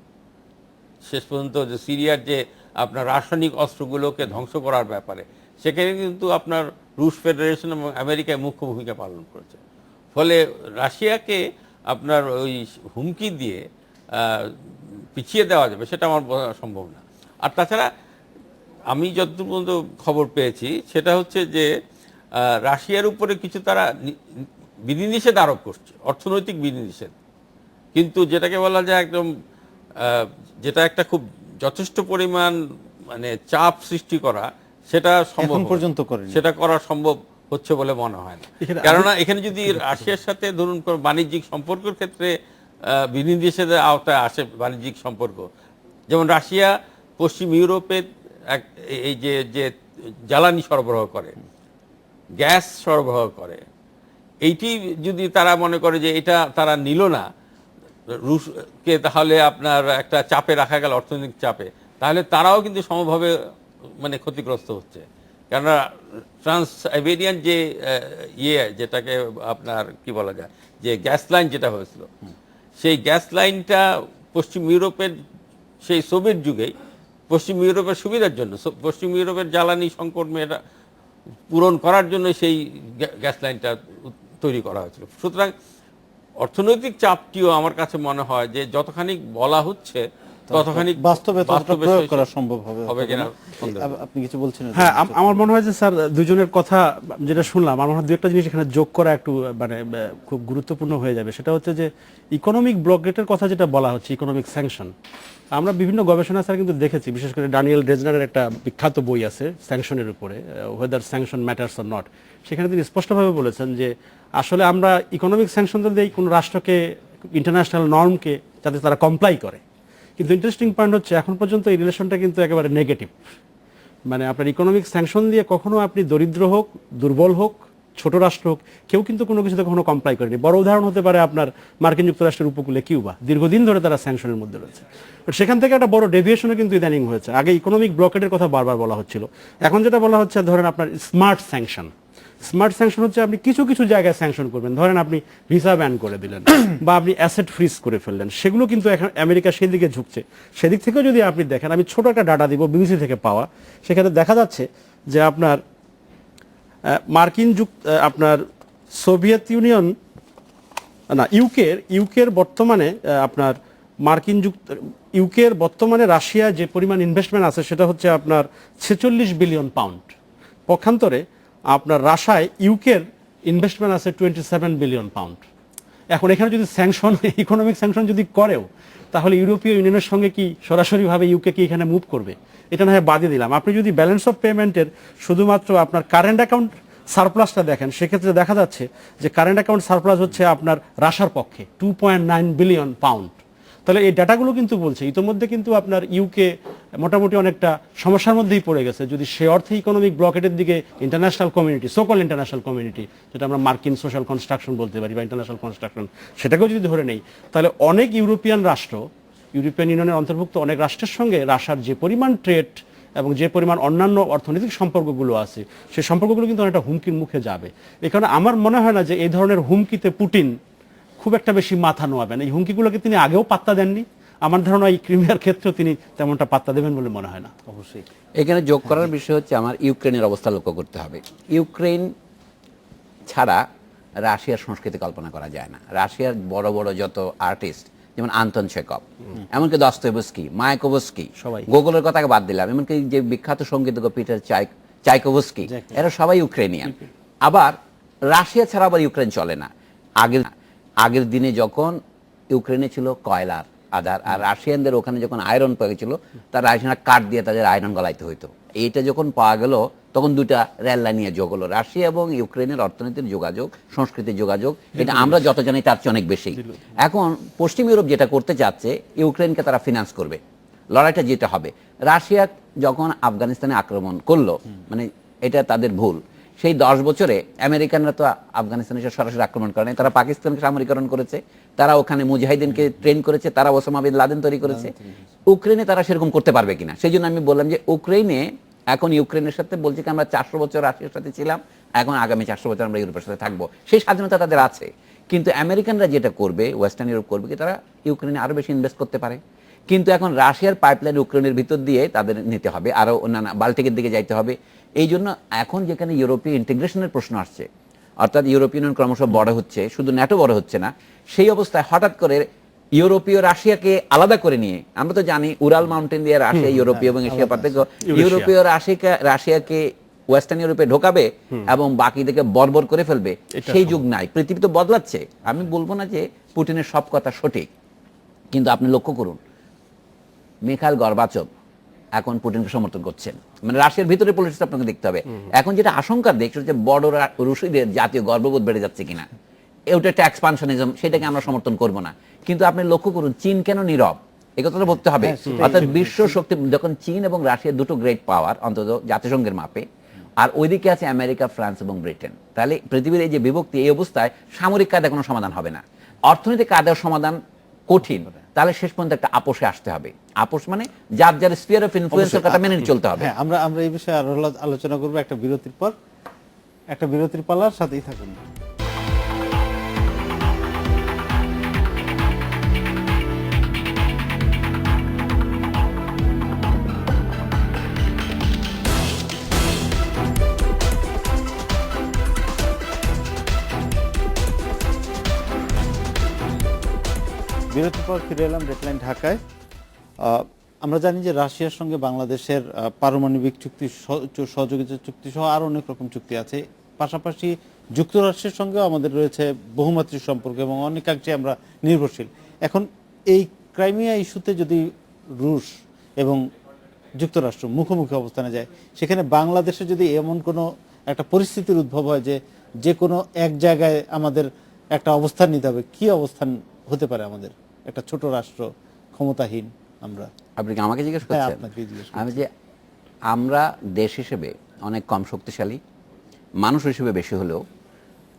শেষ পর্যন্ত, যে সিরিয়ার যে আপনার রাসায়নিক অস্ত্রগুলোকে ধ্বংস করার ব্যাপারে, সেখানে কিন্তু আপনার রুশ ফেডারেশন এবং আমেরিকায় মুখ্য ভূমিকা পালন করেছে। ফলে রাশিয়াকে আপনার ওই হুমকি দিয়ে পিছিয়ে দেওয়া যাবে সেটা আমার বোঝা সম্ভব না। আর তাছাড়া আমি যতদূর পর্যন্ত খবর পেয়েছি সেটা হচ্ছে যে রাশিয়ার উপরে কিছু তারা বিধিনিষেধ আরোপ করছে, অর্থনৈতিক বিধিনিষেধ, কিন্তু যেটাকে বলা যায় একদম যেটা একটা খুব যথেষ্ট পরিমাণ মানে চাপ সৃষ্টি করা, সেটা সম্ভব পর্যন্ত করে সেটা করা সম্ভব হচ্ছে বলে মনে হয় না। কেননা এখানে যদি রাশিয়ার সাথে ধরুন বাণিজ্যিক সম্পর্কের ক্ষেত্রে বিধিনিষেধের আওতায় আসে, বাণিজ্যিক সম্পর্ক, যেমন রাশিয়া পশ্চিম ইউরোপে এই যে জ্বালানি সরবরাহ করে, গ্যাস সরবরাহ করে, এইটি যদি তারা মনে করে যে এটা তারা নিল না রুশকে, তাহলে আপনার একটা চাপে রাখা গেল, অর্থনৈতিক চাপে, তাহলে তারাও কিন্তু সমভাবে মানে ক্ষতিগ্রস্ত হচ্ছে। কেননা ট্রান্স সাইবেরিয়ান যে যেটাকে আপনার কি বলা যায়, যে গ্যাস লাইন যেটা হয়েছিল, সেই গ্যাস লাইনটা পশ্চিম ইউরোপের সেই সোভিয়েত যুগেই পশ্চিম ইউরোপের সুবিধার জন্য, পশ্চিম ইউরোপের জ্বালানি সংকট পূরণ করার জন্য সেই গ্যাস লাইনটা তৈরি করা হয়েছিল। সুতরাং অর্থনৈতিক চাপটিও আমার কাছে মনে হয় যে যতখানি বলা হচ্ছে ততখানি বাস্তবে ততটা প্রয়োগ করা সম্ভব হবে কিনা সন্দেহ। আপনি কিছু বলছেন? হ্যাঁ, আমার মনে হয় যে স্যার দুজনের কথা যেটা শুনলাম, আমার মনে হয় দু একটা জিনিস এখানে যোগ করা একটু মানে খুব গুরুত্বপূর্ণ হয়ে যাবে। সেটা হচ্ছে যে ইকোনমিক ব্লকেটের কথা যেটা বলা হচ্ছে, ইকোনমিক স্যাংশন, আমরা বিভিন্ন গবেষণা স্যার কিন্তু দেখেছি, বিশেষ করে ড্যানিয়েল ড্রেজনারের একটা বিখ্যাত বই আছে স্যাংশনের উপরে, weather sanction matters or not. সেখানে তিনি স্পষ্টভাবে বলেছেন যে আসলে আমরা ইকোনমিক স্যাংশন দিই কোনো রাষ্ট্রকে, ইন্টারন্যাশনাল নর্মকে, যাতে তারা কমপ্লাই করে। কিন্তু ইন্টারেস্টিং পয়েন্ট হচ্ছে এখন পর্যন্ত এই রিলেশনটা কিন্তু একেবারে নেগেটিভ। মানে আপনার ইকোনমিক স্যাংশন দিয়ে কখনো আপনি দরিদ্র হোক, দুর্বল হোক, ছোট রাষ্ট্র হোক, কেউ কিন্তু কোনো কিছুতে কখনো কমপ্লাই করেনি। বড় উদাহরণ হতে পারে আপনার মার্কিন যুক্তরাষ্ট্রের উপকূলে কিউবা, দীর্ঘদিন ধরে তারা স্যাংশনের মধ্যে রয়েছে। বাট সেখান থেকে একটা বড় ডেভিয়েশনও কিন্তু ইদানিং হয়েছে। আগে ইকোনমিক ব্লকেটের কথা বারবার বলা হচ্ছিল, এখন যেটা বলা হচ্ছে ধরেন আপনার স্মার্ট স্যাংশন। স্মার্ট স্যাংশন হচ্ছে আপনি কিছু কিছু জায়গায় স্যাংশন করবেন, ধরেন আপনি ভিসা ব্যান করে দিলেন বা আপনি অ্যাসেট ফ্রিজ করে ফেললেন, সেগুলো কিন্তু এখন আমেরিকা সেদিকে ঝুঁকছে। সেদিক থেকেও যদি আপনি দেখেন, আমি ছোট একটা ডাটা দিব বিবিসি থেকে পাওয়া, সেখানে দেখা যাচ্ছে যে আপনার আপনার সোভিয়েত ইউনিয়ন না ইউকের বর্তমানে আপনার ইউকের বর্তমানে রাশিয়া যে পরিমাণ ইনভেস্টমেন্ট আছে সেটা হচ্ছে আপনার 46 বিলিয়ন পাউন্ড। পক্ষান্তরে আপনার রাশিয়ায় ইউকের ইনভেস্টমেন্ট আছে 27 বিলিয়ন পাউন্ড। এখন এখানে যদি স্যাংশন, ইকোনমিক স্যাংশন যদি করেও, তাহলে ইউরোপীয় ইউনিয়নের সঙ্গে কি সরাসরিভাবে ইউকে কি এখানে মুভ করবে? এটা না হয় বাদে দিলাম। আপনি যদি ব্যালেন্স অফ পেমেন্টের শুধুমাত্র আপনার কারেন্ট অ্যাকাউন্ট সারপ্লাসটা দেখেন, সেক্ষেত্রে দেখা যাচ্ছে যে কারেন্ট অ্যাকাউন্ট সারপ্লাস হচ্ছে আপনার রাশিয়ার পক্ষে 2.9 বিলিয়ন পাউন্ড। তাহলে এই ডাটাগুলো কিন্তু বলছে ইতোমধ্যে কিন্তু আপনার ইউকে মোটামুটি অনেকটা সমস্যার মধ্যেই পড়ে গেছে। যদি সে অর্থে ইকোনমিক ব্লকেটের দিকে ইন্টারন্যাশনাল কমিউনিটি, সোকল ইন্টারন্যাশনাল কমিউনিটি, যেটা আমরা মার্কিন সোশ্যাল কনস্ট্রাকশন বলতে পারি বা ইন্টারন্যাশনাল কনস্ট্রাকশন, সেটাকেও যদি ধরে নেই, তাহলে অনেক ইউরোপিয়ান রাষ্ট্র, ইউরোপিয়ান ইউনিয়নের অন্তর্ভুক্ত অনেক রাষ্ট্রের সঙ্গে রাশিয়ার যে পরিমাণ ট্রেড এবং যে পরিমাণ অন্যান্য অর্থনৈতিক সম্পর্কগুলো আছে, সেই সম্পর্কগুলো কিন্তু অনেকটা হুমকির মুখে যাবে। এখানে আমার মনে হয় না যে এই ধরনের হুমকিতে পুতিন খুব একটা বেশি মাথা নোয়াবেন। এই হুমকিগুলোকে তিনি আগেও পাত্তা দেননি, আমার ধারণা এই ক্রিমিয়ার ক্ষেত্রেও তিনি তেমনটা পাত্তা দেবেন বলে মনে হয় না। অবশ্যই এখানে যোগ করার বিষয় হচ্ছে আমার ইউক্রেনের অবস্থা লক্ষ্য করতে হবে। ইউক্রেন ছাড়া রাশিয়ার সংস্কৃতি কল্পনা করা যায় না। রাশিয়ার বড় বড় যত আর্টিস্ট, যেমন আন্তন চেকভ, এমনকি দস্তয়েভস্কি, মায়াকোভস্কি, গোগলের কথাকে বাদ দিলাম, এমনকি যে বিখ্যাত সঙ্গীতজ্ঞ পিটার চাইকোভস্কি, এরা সবাই ইউক্রেনিয়ান। আবার রাশিয়া ছাড়া আবার ইউক্রেন চলে না। আগের দিনে যখন ইউক্রেনে ছিল কয়লার আধার, আর রাশিয়ানদের ওখানে যখন আয়রন পাওয়া গেছিল, তার রাশিয়ানরা কাঠ দিয়ে তাদের আয়রন গলাইতে হইতো। এইটা যখন পাওয়া গেল তখন দুটা রেল লাইন নিয়ে যোগ হলো। রাশিয়া এবং ইউক্রেনের অর্থনীতির যোগাযোগ, সংস্কৃতির যোগাযোগ, এটা আমরা যত জানি তার চেয়ে অনেক বেশি। এখন পশ্চিম ইউরোপ যেটা করতে চাচ্ছে, ইউক্রেনকে তারা ফিনান্স করবে, লড়াইটা যেতে হবে। রাশিয়া যখন আফগানিস্তানে আক্রমণ করলো, মানে এটা তাদের ভুল। সেই 10 বছরে আমেরিকানরা তো আফগানিস্তানে সরাসরি আক্রমণ করে নাই, তারা পাকিস্তানকে সামরিকরণ করেছে, তারা ওখানে মুজাহিদিনকে ট্রেন করেছে, তারা ওসামা বিন লাদেন তৈরি করেছে। ইউক্রেনে তারা সেরকম করতে পারবে কিনা, সেই জন্য আমি বললাম যে ইউক্রেনে এখন ইউক্রেনের সাথে বলছে কি আমরা 400 বছর রাশিয়ার সাথে ছিলাম, এখন আগামী 400 বছর আমরা ইউরোপের সাথে থাকবো, সেই স্বাধীনতা তাদের আছে। কিন্তু আমেরিকানরা যেটা করবে, ওয়েস্টার্ন ইউরোপ করবে কি, তারা ইউক্রেনে আরো বেশি ইনভেস্ট করতে পারে। কিন্তু এখন রাশিয়ার পাইপলাইন ইউক্রেনের ভিতর দিয়ে তাদের নিতে হবে, আরো অন্যান্য বাল্টিকের দিকে যাইতে হবে। এই জন্য এখন যেখানে ইউরোপীয় ইন্টিগ্রেশনের প্রশ্ন আসছে, অর্থাৎ ইউরোপিয়ান ইউনিয়ন ক্রমশ বড় হচ্ছে, শুধু ন্যাটো বড় হচ্ছে না, সেই অবস্থায় হঠাৎ করে ইউরোপীয় রাশিয়াকে আলাদা করে নিয়ে, আমরা তো জানি উরাল মাউন্টেন দিয়ে রাশিয়া ইউরোপীয় এবং এশিয়া পার্থক্য, ইউরোপীয় রাশিয়াকে ওয়েস্টার্ন ইউরোপে ঢোকাবে এবং বাকি দিকে বর্বর করে ফেলবে, সেই যুগ নাই। পৃথিবী তো বদলাচ্ছে। আমি বলবো না যে পুতিনের সব কথা সঠিক, কিন্তু আপনি লক্ষ্য করুন মিখাইল গর্বাচভ এখন পুতিনকে সমর্থন করছেন। মানে রাশিয়ার ভিতরে পলিটিক্স আপনাকে দেখতে হবে। এখন যেটা আশঙ্কা দেখছে হচ্ছে বড় রুশিদের জাতীয় গর্ববোধ বেড়ে যাচ্ছে কিনা, এটা একটা এক্সপানশনিজম, সেটাকে আমরা সমর্থন করব না। কিন্তু আপনি লক্ষ্য করুন চীন কেন নীরব, এই কথাটা বলতে হবে। অর্থাৎ বিশ্ব শক্তি যখন চীন এবং রাশিয়া দুটো গ্রেট পাওয়ার অন্তত জাতিসংঘের মাপে, আর ওইদিকে আছে আমেরিকা, ফ্রান্স এবং ব্রিটেন, তাহলে পৃথিবীর এই যে বিভক্তি, এই অবস্থায় সামরিক কায়দায় কোনো সমাধান হবে না, অর্থনৈতিক কায়দার সমাধান কঠিন। তাহলে শেষ পর্যন্ত একটা আপোষে আসতে হবে। আপোষ মানে যার যার স্ফিয়ার অফ ইনফ্লুয়েন্সের কথা মেনে চলতে হবে। হ্যাঁ, আমরা এই বিষয়ে আরো আলোচনা করবো একটা বিরতির পর। একটা বিরতির পালার সাথেই থাকুন। বিরতির পর ফিরে এলাম ডেডলাইন ঢাকায়। আমরা জানি যে রাশিয়ার সঙ্গে বাংলাদেশের পারমাণবিক চুক্তি, সহযোগিতা চুক্তি সহ আরও অনেক রকম চুক্তি আছে। পাশাপাশি যুক্তরাষ্ট্রের সঙ্গেও আমাদের রয়েছে বহুমাত্রিক সম্পর্ক এবং অনেকাংশে আমরা নির্ভরশীল। এখন এই ক্রাইমিয়া ইস্যুতে যদি রুশ এবং যুক্তরাষ্ট্র মুখোমুখি অবস্থানে যায়, সেখানে বাংলাদেশে যদি এমন কোনো একটা পরিস্থিতির উদ্ভব হয় যে যে কোনো এক জায়গায় আমাদের একটা অবস্থান নিতে হবে, কি অবস্থান হতে পারে আমাদের? একটা ছোট রাষ্ট্র, ক্ষমতাহীন আমরা। আপনি কি আমাকে জিজ্ঞেস হ্যাঁ, করছেন? আপনাকে জিজ্ঞেস করছি। আমি যে আমরা দেশ হিসেবে অনেক কম শক্তিশালী, মানুষ হিসেবে বেশি হলেও,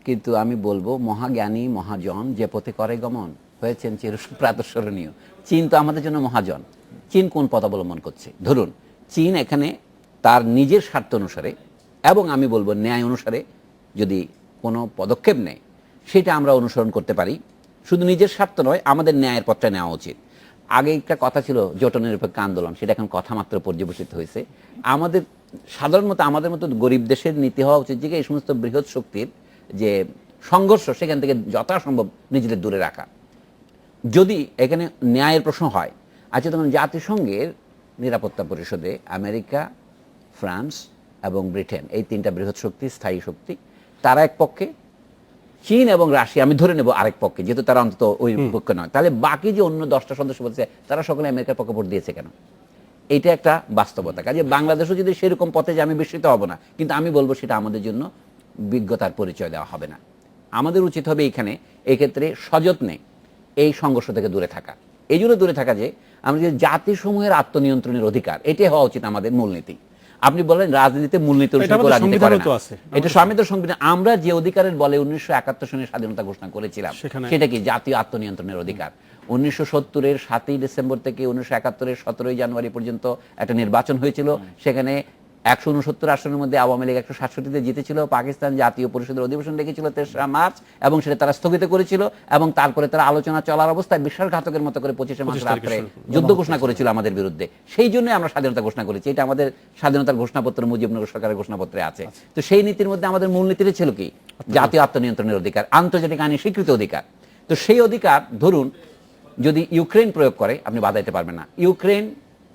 কিন্তু আমি বলবো মহাজ্ঞানী মহাজন যে পথে করে গমন হয়েছেন চির প্রাতঃস্মরণীয়। চীন তো আমাদের জন্য মহাজন। চীন কোন পথ অবলম্বন করছে? ধরুন, চীন এখানে তার নিজের স্বার্থ অনুসারে এবং আমি বলবো ন্যায় অনুসারে যদি কোনো পদক্ষেপ নেয়, সেটা আমরা অনুসরণ করতে পারি। শুধু নিজের স্বার্থ নয়, আমাদের ন্যায়ের পথটা নেওয়া উচিত। আগে একটা কথা ছিল জোট নিরপেক্ষ আন্দোলন, সেটা এখন কথা মাত্র পর্যবেসিত হয়েছে। আমাদের সাধারণত আমাদের মতো গরিব দেশের নীতি হওয়া উচিত যে এই সমস্ত বৃহৎ শক্তির যে সংঘর্ষ, সেখান থেকে যথাসম্ভব নিজেদের দূরে রাখা। যদি এখানে ন্যায়ের প্রশ্ন হয়, আচ্ছা তখন জাতিসংঘের নিরাপত্তা পরিষদে আমেরিকা, ফ্রান্স এবং ব্রিটেন, এই তিনটা বৃহৎ শক্তি, স্থায়ী শক্তি, তারা এক পক্ষে, চীন এবং রাশিয়া আমি ধরে নেব আরেক পক্ষে, যেহেতু তারা অন্তত ওই পক্ষে নয়। তাহলে বাকি যে অন্য 10টা সদস্য বলছে তারা সকলে আমেরিকার পক্ষে ভোট দিয়েছে কেন? এটা একটা বাস্তবতা। কাজে বাংলাদেশও যদি সেরকম পথে যে আমি বিস্মিত হব না, কিন্তু আমি বলবো সেটা আমাদের জন্য বিজ্ঞতার পরিচয় দেওয়া হবে না। আমাদের উচিত হবে এইখানে এক্ষেত্রে সযত্নে এই সংঘর্ষ থেকে দূরে থাকা। এই জন্য দূরে থাকা যে আমরা যে জাতিসমূহের আত্মনিয়ন্ত্রণের অধিকার, এটাই হওয়া উচিত আমাদের মূলনীতি। আপনি বলেন রাজনীতিতে মূলনীতি অনুসারে রাজনীতি করে না, এটা সংবিধান। আমরা যে অধিকারের বলে 1971 সনে স্বাধীনতা ঘোষণা করেছিলাম, সেটা কি জাতীয় আত্মনিয়ন্ত্রণের অধিকার। 1970-এর 7ই ডিসেম্বর থেকে 1971-এর 17ই জানুয়ারি পর্যন্ত একটা নির্বাচন হয়েছিল। সেখানে 169 আসনের মধ্যে আওয়ামী লীগ 167তে জিতেছিল। পাকিস্তান জাতীয় পরিষদের অধিবেশন ডেকেছিল 3রা মার্চ, এবং সেটা তারা স্থগিত করেছিল। এবং তারপরে তারা আলোচনা চলার অবস্থায় বিশ্বাসঘাতকের মতো করে 25শে মার্চ রাত্রে যুদ্ধ ঘোষণা করেছিল আমাদের বিরুদ্ধে। সেই জন্য আমরা স্বাধীনতা ঘোষণা করেছি। এটা আমাদের স্বাধীনতার ঘোষণাপত্র, মুজিবনগর সরকারের ঘোষণাপত্রে আছে। তো সেই নীতির মধ্যে আমাদের মূলনীতিটা ছিল কি? জাতীয় আত্মনিয়ন্ত্রণের অধিকার, আন্তর্জাতিক আইনে স্বীকৃত অধিকার। তো সেই অধিকার ধরুন যদি ইউক্রেন প্রয়োগ করে, আপনি বাধা দিতে পারবেন না। ইউক্রেন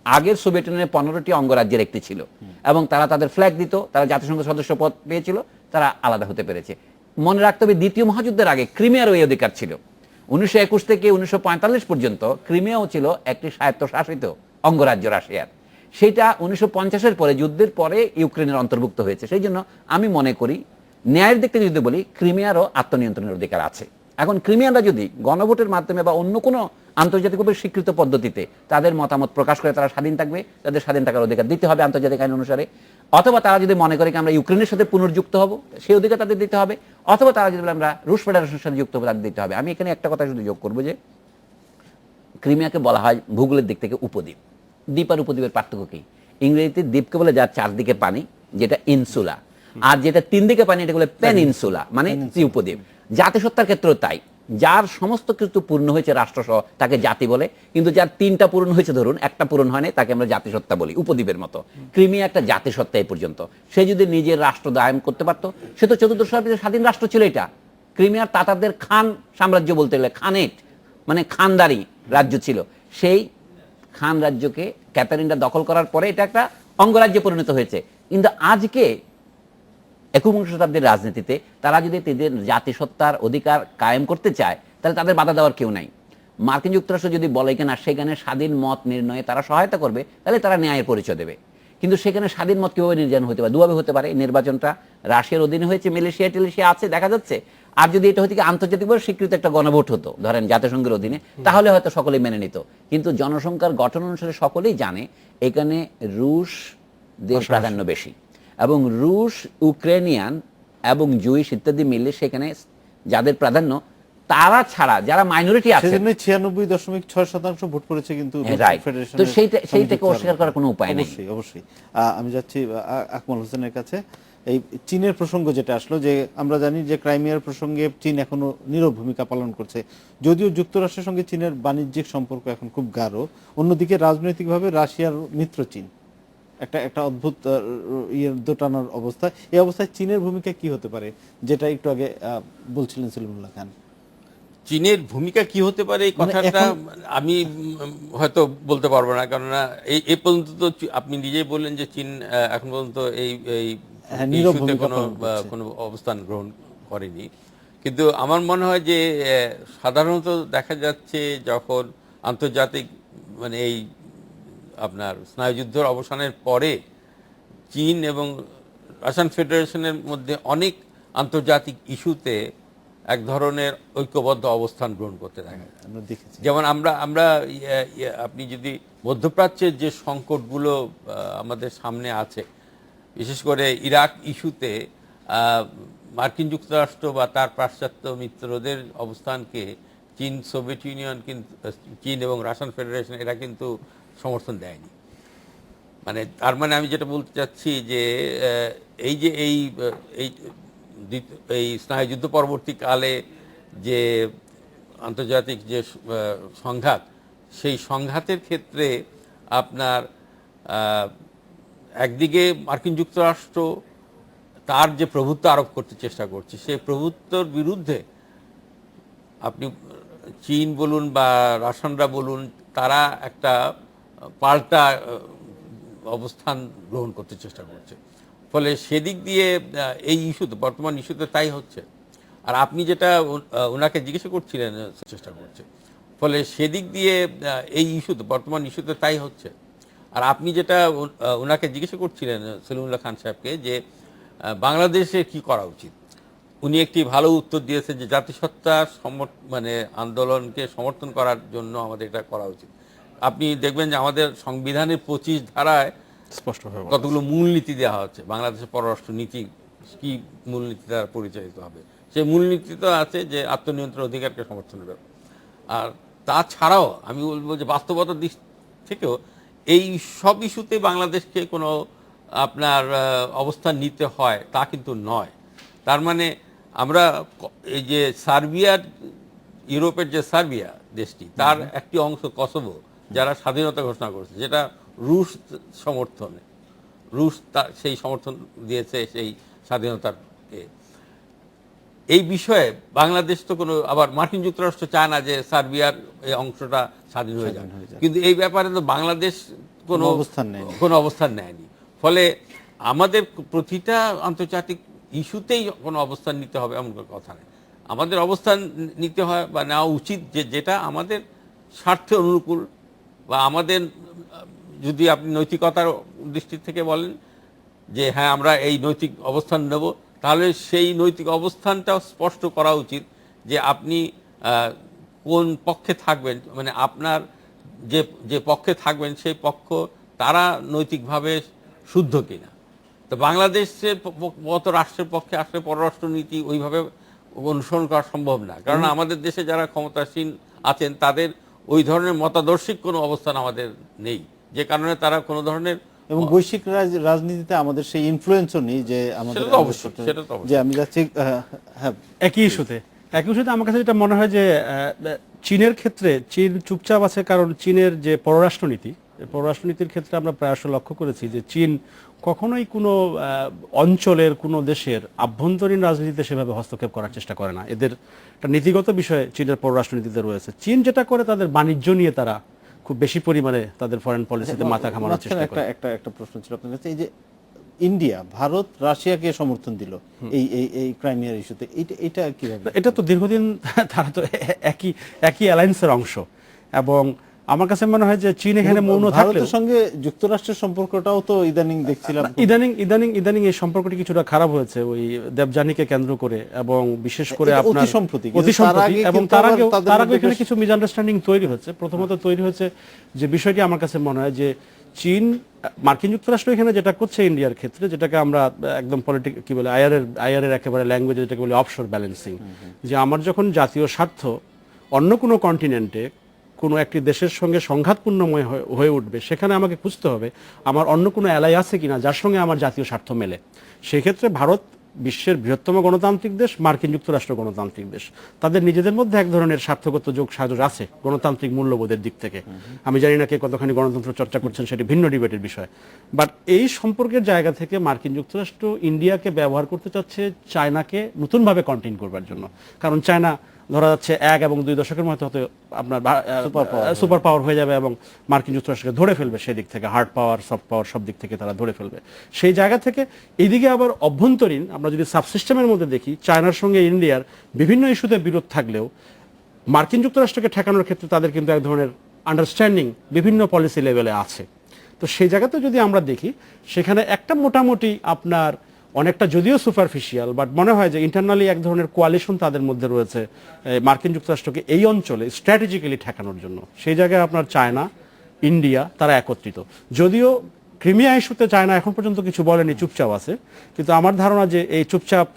আগের সোভিয়েত ইউনিয়নের 15টি অঙ্গরাজ্যের একটি ছিল, এবং তারা তাদের ফ্ল্যাগ দিত, তারা জাতিসংঘ সদস্য পদ পেয়েছিল, তারা আলাদা হতে পেরেছে। মনে রাখতে হবে দ্বিতীয় মহাযুদ্ধের আগে ক্রিমিয়ারও এই অধিকার ছিল। 1921 থেকে 1945 পর্যন্ত ক্রিমিয়াও ছিল একটি স্বায়ত্তশাসিত অঙ্গরাজ্য রাশিয়ার। সেটা 1950-এর পরে, যুদ্ধের পরে ইউক্রেনের অন্তর্ভুক্ত হয়েছে। সেই জন্য আমি মনে করি ন্যায়ের দিক থেকে যদি বলি, ক্রিমিয়ারও আত্মনিয়ন্ত্রণের অধিকার আছে। এখন ক্রিমিয়ানরা যদি গণভোটের মাধ্যমে বা অন্য কোনো আন্তর্জাতিকভাবে স্বীকৃত পদ্ধতিতে তাদের মতামত প্রকাশ করে তারা স্বাধীন থাকবে, তাদের স্বাধীন থাকার অধিকার দিতে হবে আন্তর্জাতিক আইন অনুসারে। অথবা তারা যদি মনে করে আমরা ইউক্রেনের সাথে পুনর্যুক্ত হব, সেই অধিকার তাদের দিতে হবে। অথবা তারা যদি বলে আমরা রুশ ফেডারেশনের সাথে যুক্ত হবো, তাদের দিতে হবে। আমি এখানে একটা কথা শুধু যোগ করবো যে ক্রিমিয়াকে বলা হয় ভূগোলের দিক থেকে উপদ্বীপ। দ্বীপ আর উপদ্বীপের পার্থক্য কি? ইংরেজিতে দ্বীপকে বলে যার চারদিকে পানি, যেটা ইনসুলা, আর যেটা তিন দিকে পানি এটা বলে পেনিনসুলা, মানে উপদ্বীপ। জাতিসত্তার ক্ষেত্রেও তাই, যার সমস্ত কিছু পূর্ণ হয়েছে রাষ্ট্রসহ তাকে জাতি বলে, কিন্তু যার তিনটা পূরণ হয়েছে, ধরুন একটা পূরণ হয়নি, তাকে আমরা জাতিসত্তা বলি, উপদ্বীপের মতো। ক্রিমিয়া একটা জাতিসত্তা এই পর্যন্ত। সে যদি নিজের রাষ্ট্র দায়ন করতে পারতো, সে তো চতুর্দশ শতাব্দীতে স্বাধীন রাষ্ট্র ছিল। এটা ক্রিমিয়ার তাতারদের খান সাম্রাজ্য বলতে গেলে, খানেট মানে খানদারি রাজ্য ছিল। সেই খান রাজ্যকে ক্যাথারিনরা দখল করার পরে এটা একটা অঙ্গরাজ্যে পরিণত হয়েছে। কিন্তু আজকে 21 শতাব্দীর রাজনীতিতে তারা যদি তাদের জাতিসত্তার অধিকার কায়েম করতে চায়, তাহলে তাদের বাধা দেওয়ার কেউ নাই। মার্কিন যুক্তরাষ্ট্র যদি বলে কিনা সেখানে স্বাধীন মত নির্ণয়ে তারা সহায়তা করবে, তাহলে তারা ন্যায়ের পরিচয় দেবে। কিন্তু সেখানে স্বাধীন মত কিভাবে নির্যাতন হতে পারে? দুভাবে হতে পারে। নির্বাচনটা রাশিয়ার অধীনে হয়েছে, মিলিশিয়া টিলিশিয়া আছে দেখা যাচ্ছে। আর যদি এটা হতে আন্তর্জাতিকভাবে স্বীকৃত একটা গণভোট হতো, ধরেন জাতিসংঘের অধীনে, তাহলে হয়তো সকলেই মেনে নিত। কিন্তু জনসংখ্যার গঠন অনুসারে সকলেই জানে এখানে রুশ দেশ প্রাধান্য বেশি, এবং রুশ, ইউক্রেনিয়ান এবং জুইশ ইত্যাদি মিলে সেখানে যাদের প্রাধান্য, তারা ছাড়া যারা মাইনরিটি আছে, সেজন্য 96.6% ভোট পড়েছে। কিন্তু তো সেইটাকে অস্বীকার করার কোনো উপায় নেই। অবশ্যই। আমি যাচ্ছি আকমল হোসেনের কাছে। এই চীনের প্রসঙ্গ যেটা আসলো, যে আমরা জানি যে ক্রাইমিয়ার প্রসঙ্গে চীন এখনো নীরব ভূমিকা পালন করছে, যদিও যুক্তরাষ্ট্রের সঙ্গে চীনের বাণিজ্যিক সম্পর্ক এখন খুব গাঢ়। অন্যদিকে রাজনৈতিকভাবে রাশিয়ার মিত্র চীন, একটা অদ্ভুত দোটানার অবস্থা। এই অবস্থায় চীনের ভূমিকা কি হতে পারে, যেটা একটু আগে বলছিলেন সলিমুল্লাহ খান? চীনের ভূমিকা কি হতে পারে এই মানে কথাটা আমি হয়তো বলতে পারবো না, কেননা এই পর্যন্ত তো আপনি নিজেই বললেন যে চীন এখন পর্যন্ত এই এই নীরব ইস্যুতে ভূমিকা কোনো পালন করছে। কোনো অবস্থান গ্রহণ করেনি। কিন্তু আমার মনে হয় যে সাধারণত দেখা যাচ্ছে যখন আন্তর্জাতিক মানে এই আপনার স্নায়ুযুদ্ধের অবসানের পরে চীন এবং রাশিয়ান ফেডারেশনের মধ্যে অনেক আন্তর্জাতিক ইস্যুতে এক ধরনের ঐক্যবদ্ধ অবস্থান গ্রহণ করতে দেখা যায়। আমরা দেখেছি। যেমন আমরা আপনি যদি মধ্যপ্রাচ্যের যে সংকটগুলো আমাদের সামনে আছে, বিশেষ করে ইরাক ইস্যুতে মার্কিন যুক্তরাষ্ট্র বা তার পাশ্চাত্য মিত্রদের অবস্থানকে চীন, সোভিয়েত ইউনিয়ন কিন্তু চীন এবং রাশিয়ান ফেডারেশন এরা কিন্তু সমর্থন দেয়নি। মানে তার মানে আমি যেটা বলতে চাচ্ছি যে এই যে এই স্নায়ুযুদ্ধ পরবর্তীকালে যে আন্তর্জাতিক যে সংঘাত, সেই সংঘাতের ক্ষেত্রে আপনার একদিকে মার্কিন যুক্তরাষ্ট্র তার যে প্রভুত্ব আরোপ করতে চেষ্টা করছে, সেই প্রভুত্বর বিরুদ্ধে আপনি চীন বলুন বা রাশিয়ানরা বলুন, তারা একটা পাল্টা অবস্থান গ্রহণ করতে চেষ্টা করছে। ফলে সেদিক দিয়ে এই ইস্যুতে, বর্তমান ইস্যুতে তাই হচ্ছে। আর আপনি যেটা ওনাকে জিজ্ঞাসা করছিলেন চেষ্টা করছে, ফলে সেদিক দিয়ে এই ইস্যুতে, বর্তমান ইস্যুতে তাই হচ্ছে। আর আপনি যেটা ওনাকে জিজ্ঞাসা করছিলেন সলিমুল্লাহ খান সাহেবকে যে বাংলাদেশে কি করা উচিত, উনি একটি ভালো উত্তর দিয়েছেন যে জাতিসত্তা মানে আন্দোলনকে সমর্থন করার জন্য আমাদের এটা করা উচিত। আপনি দেখবেন যে আমাদের সংবিধানের 25 ধারায় স্পষ্টভাবে বলা কতগুলো মূলনীতি দেওয়া হচ্ছে, বাংলাদেশের পররাষ্ট্র নীতি কি মূলনীতি দ্বারা পরিচালিত হবে। সেই মূলনীতি তো আছে যে আত্মনিয়ন্ত্রণ অধিকারকে সমর্থন করবে। আর তাছাড়াও আমি বলবো যে বাস্তবতার দিক থেকেও এই সব ইস্যুতে বাংলাদেশকে কোনো আপনার অবস্থান নিতে হয় তা কিন্তু নয়। তার মানে আমরা এই যে সার্বিয়ার, ইউরোপের যে সার্বিয়া দেশটি, তার একটি অংশ কসোভো, যারা স্বাধীনতা ঘোষণা করেছে, যেটা রুশ সমর্থনে, রুশ সেই সমর্থন দিয়েছে সেই স্বাধীনতাকে। এই বিষয়ে বাংলাদেশ তো কোনো, আবার মার্কিন যুক্তরাষ্ট্র চায় না যে সার্বিয়ার এই অংশটা স্বাধীন হয়ে যাবে, কিন্তু এই ব্যাপারে তো বাংলাদেশ কোনো অবস্থান নেয়নি। ফলে আমাদের প্রতিটা আন্তর্জাতিক ইস্যুতেই কোনো অবস্থান নিতে হবে এমন কোনো কথা নেই। আমাদের অবস্থান নিতে হয় বা নেওয়া উচিত যে যেটা আমাদের স্বার্থের অনুকূল, বা আমাদের যদি আপনি নৈতিকতার দৃষ্টি থেকে বলেন যে হ্যাঁ আমরা এই নৈতিক অবস্থান নেব, তাহলে সেই নৈতিক অবস্থানটাও স্পষ্ট করা উচিত যে আপনি কোন পক্ষে থাকবেন, মানে আপনার যে পক্ষে থাকবেন সেই পক্ষ তারা নৈতিকভাবে শুদ্ধ কিনা। তো বাংলাদেশের মতো রাষ্ট্রের পক্ষে আসলে পররাষ্ট্রনীতি ওইভাবে অনুসরণ করা সম্ভব না, কারণ আমাদের দেশে যারা ক্ষমতাসীন আছেন তাদের ওই ধরনের মতাদর্শিক কোনো অবস্থান আমাদের নেই, যে কারণে তারা কোনো ধরনের, এবং বৈশ্বিক রাজনীতিতে আমাদের সেই ইনফ্লুয়েন্সও নেই যে আমাদের সেটা তো যে আমি যাচ্ছি। হ্যাঁ, একই ইস্যুতে আমার কাছে যেটা মনে হয় যে চীনের ক্ষেত্রে চীন চুপচাপ আছে, কারণ চীনের যে পররাষ্ট্রনীতির ক্ষেত্রে আমরা প্রায়শ লক্ষ্য করেছি যে চীন কখনোই কোনো অঞ্চলের কোনো দেশের আভ্যন্তরীণ রাজনীতিতে সেভাবে হস্তক্ষেপ করার চেষ্টা করে না। এদের একটা নীতিগত বিষয় চীনের পররাষ্ট্রনীতিতে রয়েছে। চীন যেটা করে তাদের বাণিজ্য নিয়ে তারা খুব বেশি পরিমাণে তাদের ফরেন পলিসিতে মাথা ঘামানোর চেষ্টা করে। একটা প্রশ্ন ছিল আপনার কাছে, এই যে ইন্ডিয়া, ভারত রাশিয়াকে সমর্থন দিল এই ক্রাইমিয়ার ইস্যুতে, এটা কিভাবে? এটা তো দীর্ঘদিন তারা তো একই অ্যালায়েন্সের অংশ, এবং আমার কাছে মনে হয় যে চীন এখানে মৌন থাকলে, ভারতের সঙ্গে যুক্তরাষ্ট্রের সম্পর্কটাও তো ইদানিং দেখছিলাম, ইদানিং এই সম্পর্কটি কিছুটা খারাপ হয়েছে ওই দেবযানীকে কেন্দ্র করে, এবং বিশেষ করে আপনার অতি সম্প্রতি, এবং তার আগে এখানে কিছু মিসআন্ডারস্ট্যান্ডিং তৈরি হচ্ছে। প্রথমত তৈরি হচ্ছে যে বিষয়টি আমার কাছে মনে হয় যে চীন, মার্কিন যুক্তরাষ্ট্র এখানে যেটা করছে ইন্ডিয়ার ক্ষেত্রে, যেটাকে আমরা একদম কি বলে আইআরের একেবারে ল্যাঙ্গুয়েজে যেটাকে বলে অফশোর ব্যালেন্সিং, যে আমার যখন জাতীয় স্বার্থ অন্য কোনো কন্টিনেন্টে কোনো একটি দেশের সঙ্গে সংঘাতপূর্ণময় হয়ে উঠবে, সেখানে আমাকে খুঁজতে হবে আমার অন্য কোনো অ্যালাই আছে কিনা যার সঙ্গে আমার জাতীয় স্বার্থ মেলে। সেক্ষেত্রে ভারত বিশ্বের বৃহত্তম গণতান্ত্রিক দেশ, মার্কিন যুক্তরাষ্ট্র গণতান্ত্রিক দেশ, তাদের নিজেদের মধ্যে এক ধরনের স্বার্থগত যোগ সাজস আছে গণতান্ত্রিক মূল্যবোধের দিক থেকে। আমি জানি না কে কতখানি গণতন্ত্র চর্চা করছেন, সেটি ভিন্ন ডিবেটের বিষয়। বাট এই সম্পর্কের জায়গা থেকে মার্কিন যুক্তরাষ্ট্র ইন্ডিয়াকে ব্যবহার করতে চাচ্ছে চায়নাকে নতুনভাবে কন্টেইন করবার জন্য, কারণ চায়না ধরা যাচ্ছে 1 এবং 2 দশকের মধ্যে হয়তো আপনার সুপার পাওয়ার হয়ে যাবে এবং মার্কিন যুক্তরাষ্ট্রকে ধরে ফেলবে সেই দিক থেকে, হার্ড পাওয়ার, সফট পাওয়ার সব দিক থেকে তারা ধরে ফেলবে। সেই জায়গা থেকে এদিকে আবার অভ্যন্তরীণ আমরা যদি সাবসিস্টেমের মধ্যে দেখি, চায়নার সঙ্গে ইন্ডিয়ার বিভিন্ন ইস্যুতে বিরোধ থাকলেও মার্কিন যুক্তরাষ্ট্রকে ঠেকানোর ক্ষেত্রে তাদের কিন্তু এক ধরনের আন্ডারস্ট্যান্ডিং বিভিন্ন পলিসি লেভেলে আছে। তো সেই জায়গাতে যদি আমরা দেখি, সেখানে একটা মোটামুটি আপনার অনেকটা যদিও সুপারফিশিয়াল, বাট মনে হয় যে ইন্টারনালি এক ধরনের কোয়ালিশন তাদের মধ্যে রয়েছে মার্কিন যুক্তরাষ্ট্রকে এই অঞ্চলে স্ট্র্যাটেজিক্যালি ঠেকানোর জন্য। সেই জায়গায় আপনার চায়না, ইন্ডিয়া তারা একত্রিত। যদিও ক্রিমিয়া ইস্যুতে চায়না এখন পর্যন্ত কিছু বলেনি, চুপচাপ আছে, কিন্তু আমার ধারণা যে এই চুপচাপ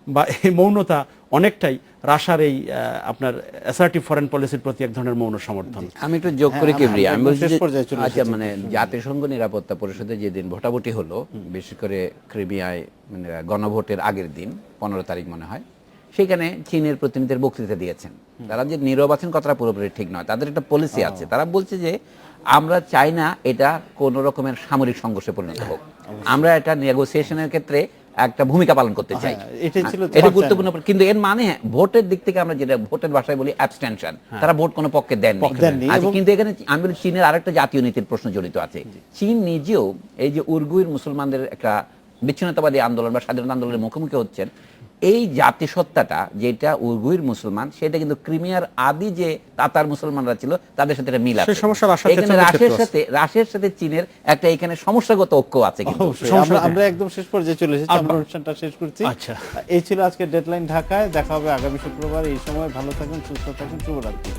বা এই মৌনতা অনেকটাই রাশার এই আপনার অ্যাসার্টিভ ফরেন পলিসির প্রতি এক ধরনের মৌন সমর্থন। আমি একটু যোগ করি কিবরিয়া, আমি বলছি শেষ পর্যায়ে চলে আচ্ছা, মানে জাতিসংঘ নিরাপত্তা পরিষদে যেদিন ভোটাভুটি হলো, বিশেষ করে ক্রিমিয়ায় মানে গণভোটের আগের দিন 15 তারিখ মনে হয়, সেখানে চীনের প্রতিনিধিদের বক্তৃতা দিয়েছেন। তারা যে নীরব আছেন কথাটা পুরোপুরি ঠিক নয়, তাদের একটা পলিসি আছে। তারা বলছে যে আমরা চাই না এটা কোনো রকমের সামরিক সংঘর্ষে পরিণত হোক, আমরা এটা নেগোসিয়েশনের ক্ষেত্রে একটা ভূমিকা পালন করতে চাই। এটা গুরুত্বপূর্ণ, কিন্তু এর মানে ভোটের দিক থেকে আমরা যেটা ভোটের ভাষায় বলি অ্যাবস্টেনশন, তারা ভোট কোনো পক্ষে দেননি। কিন্তু এখানে আমি বলি চীনের আরেকটা জাতীয় নীতির প্রশ্ন জড়িত আছে। চীন নিজেও এই যে উইগুর মুসলমানদের একটা বিচ্ছিন্নতাবাদী আন্দোলন বা স্বাধীনতা আন্দোলনের মুখোমুখি হচ্ছেন, এই জাতিসত্তাটা যেটা উইগুর মুসলমান, সেটা কিন্তু ক্রিমিয়ার আদি যে তাতার মুসলমানরা ছিল তাদের সাথে মিল আছে। এখানে রাশিয়ার সাথে চীনের একটা এখানে সমস্যাগত ঐক্য আছে। কিন্তু আমরা একদম শেষ পর্যায়ে চলে এসেছি, আমরা অনুষ্ঠানটা শেষ করছি। আচ্ছা, এই ছিল আজকে ডেডলাইন ঢাকায়। দেখা হবে আগামী শুক্রবার এই সময়। ভালো থাকুন, সুস্থ থাকুন, শুভরাত্রি।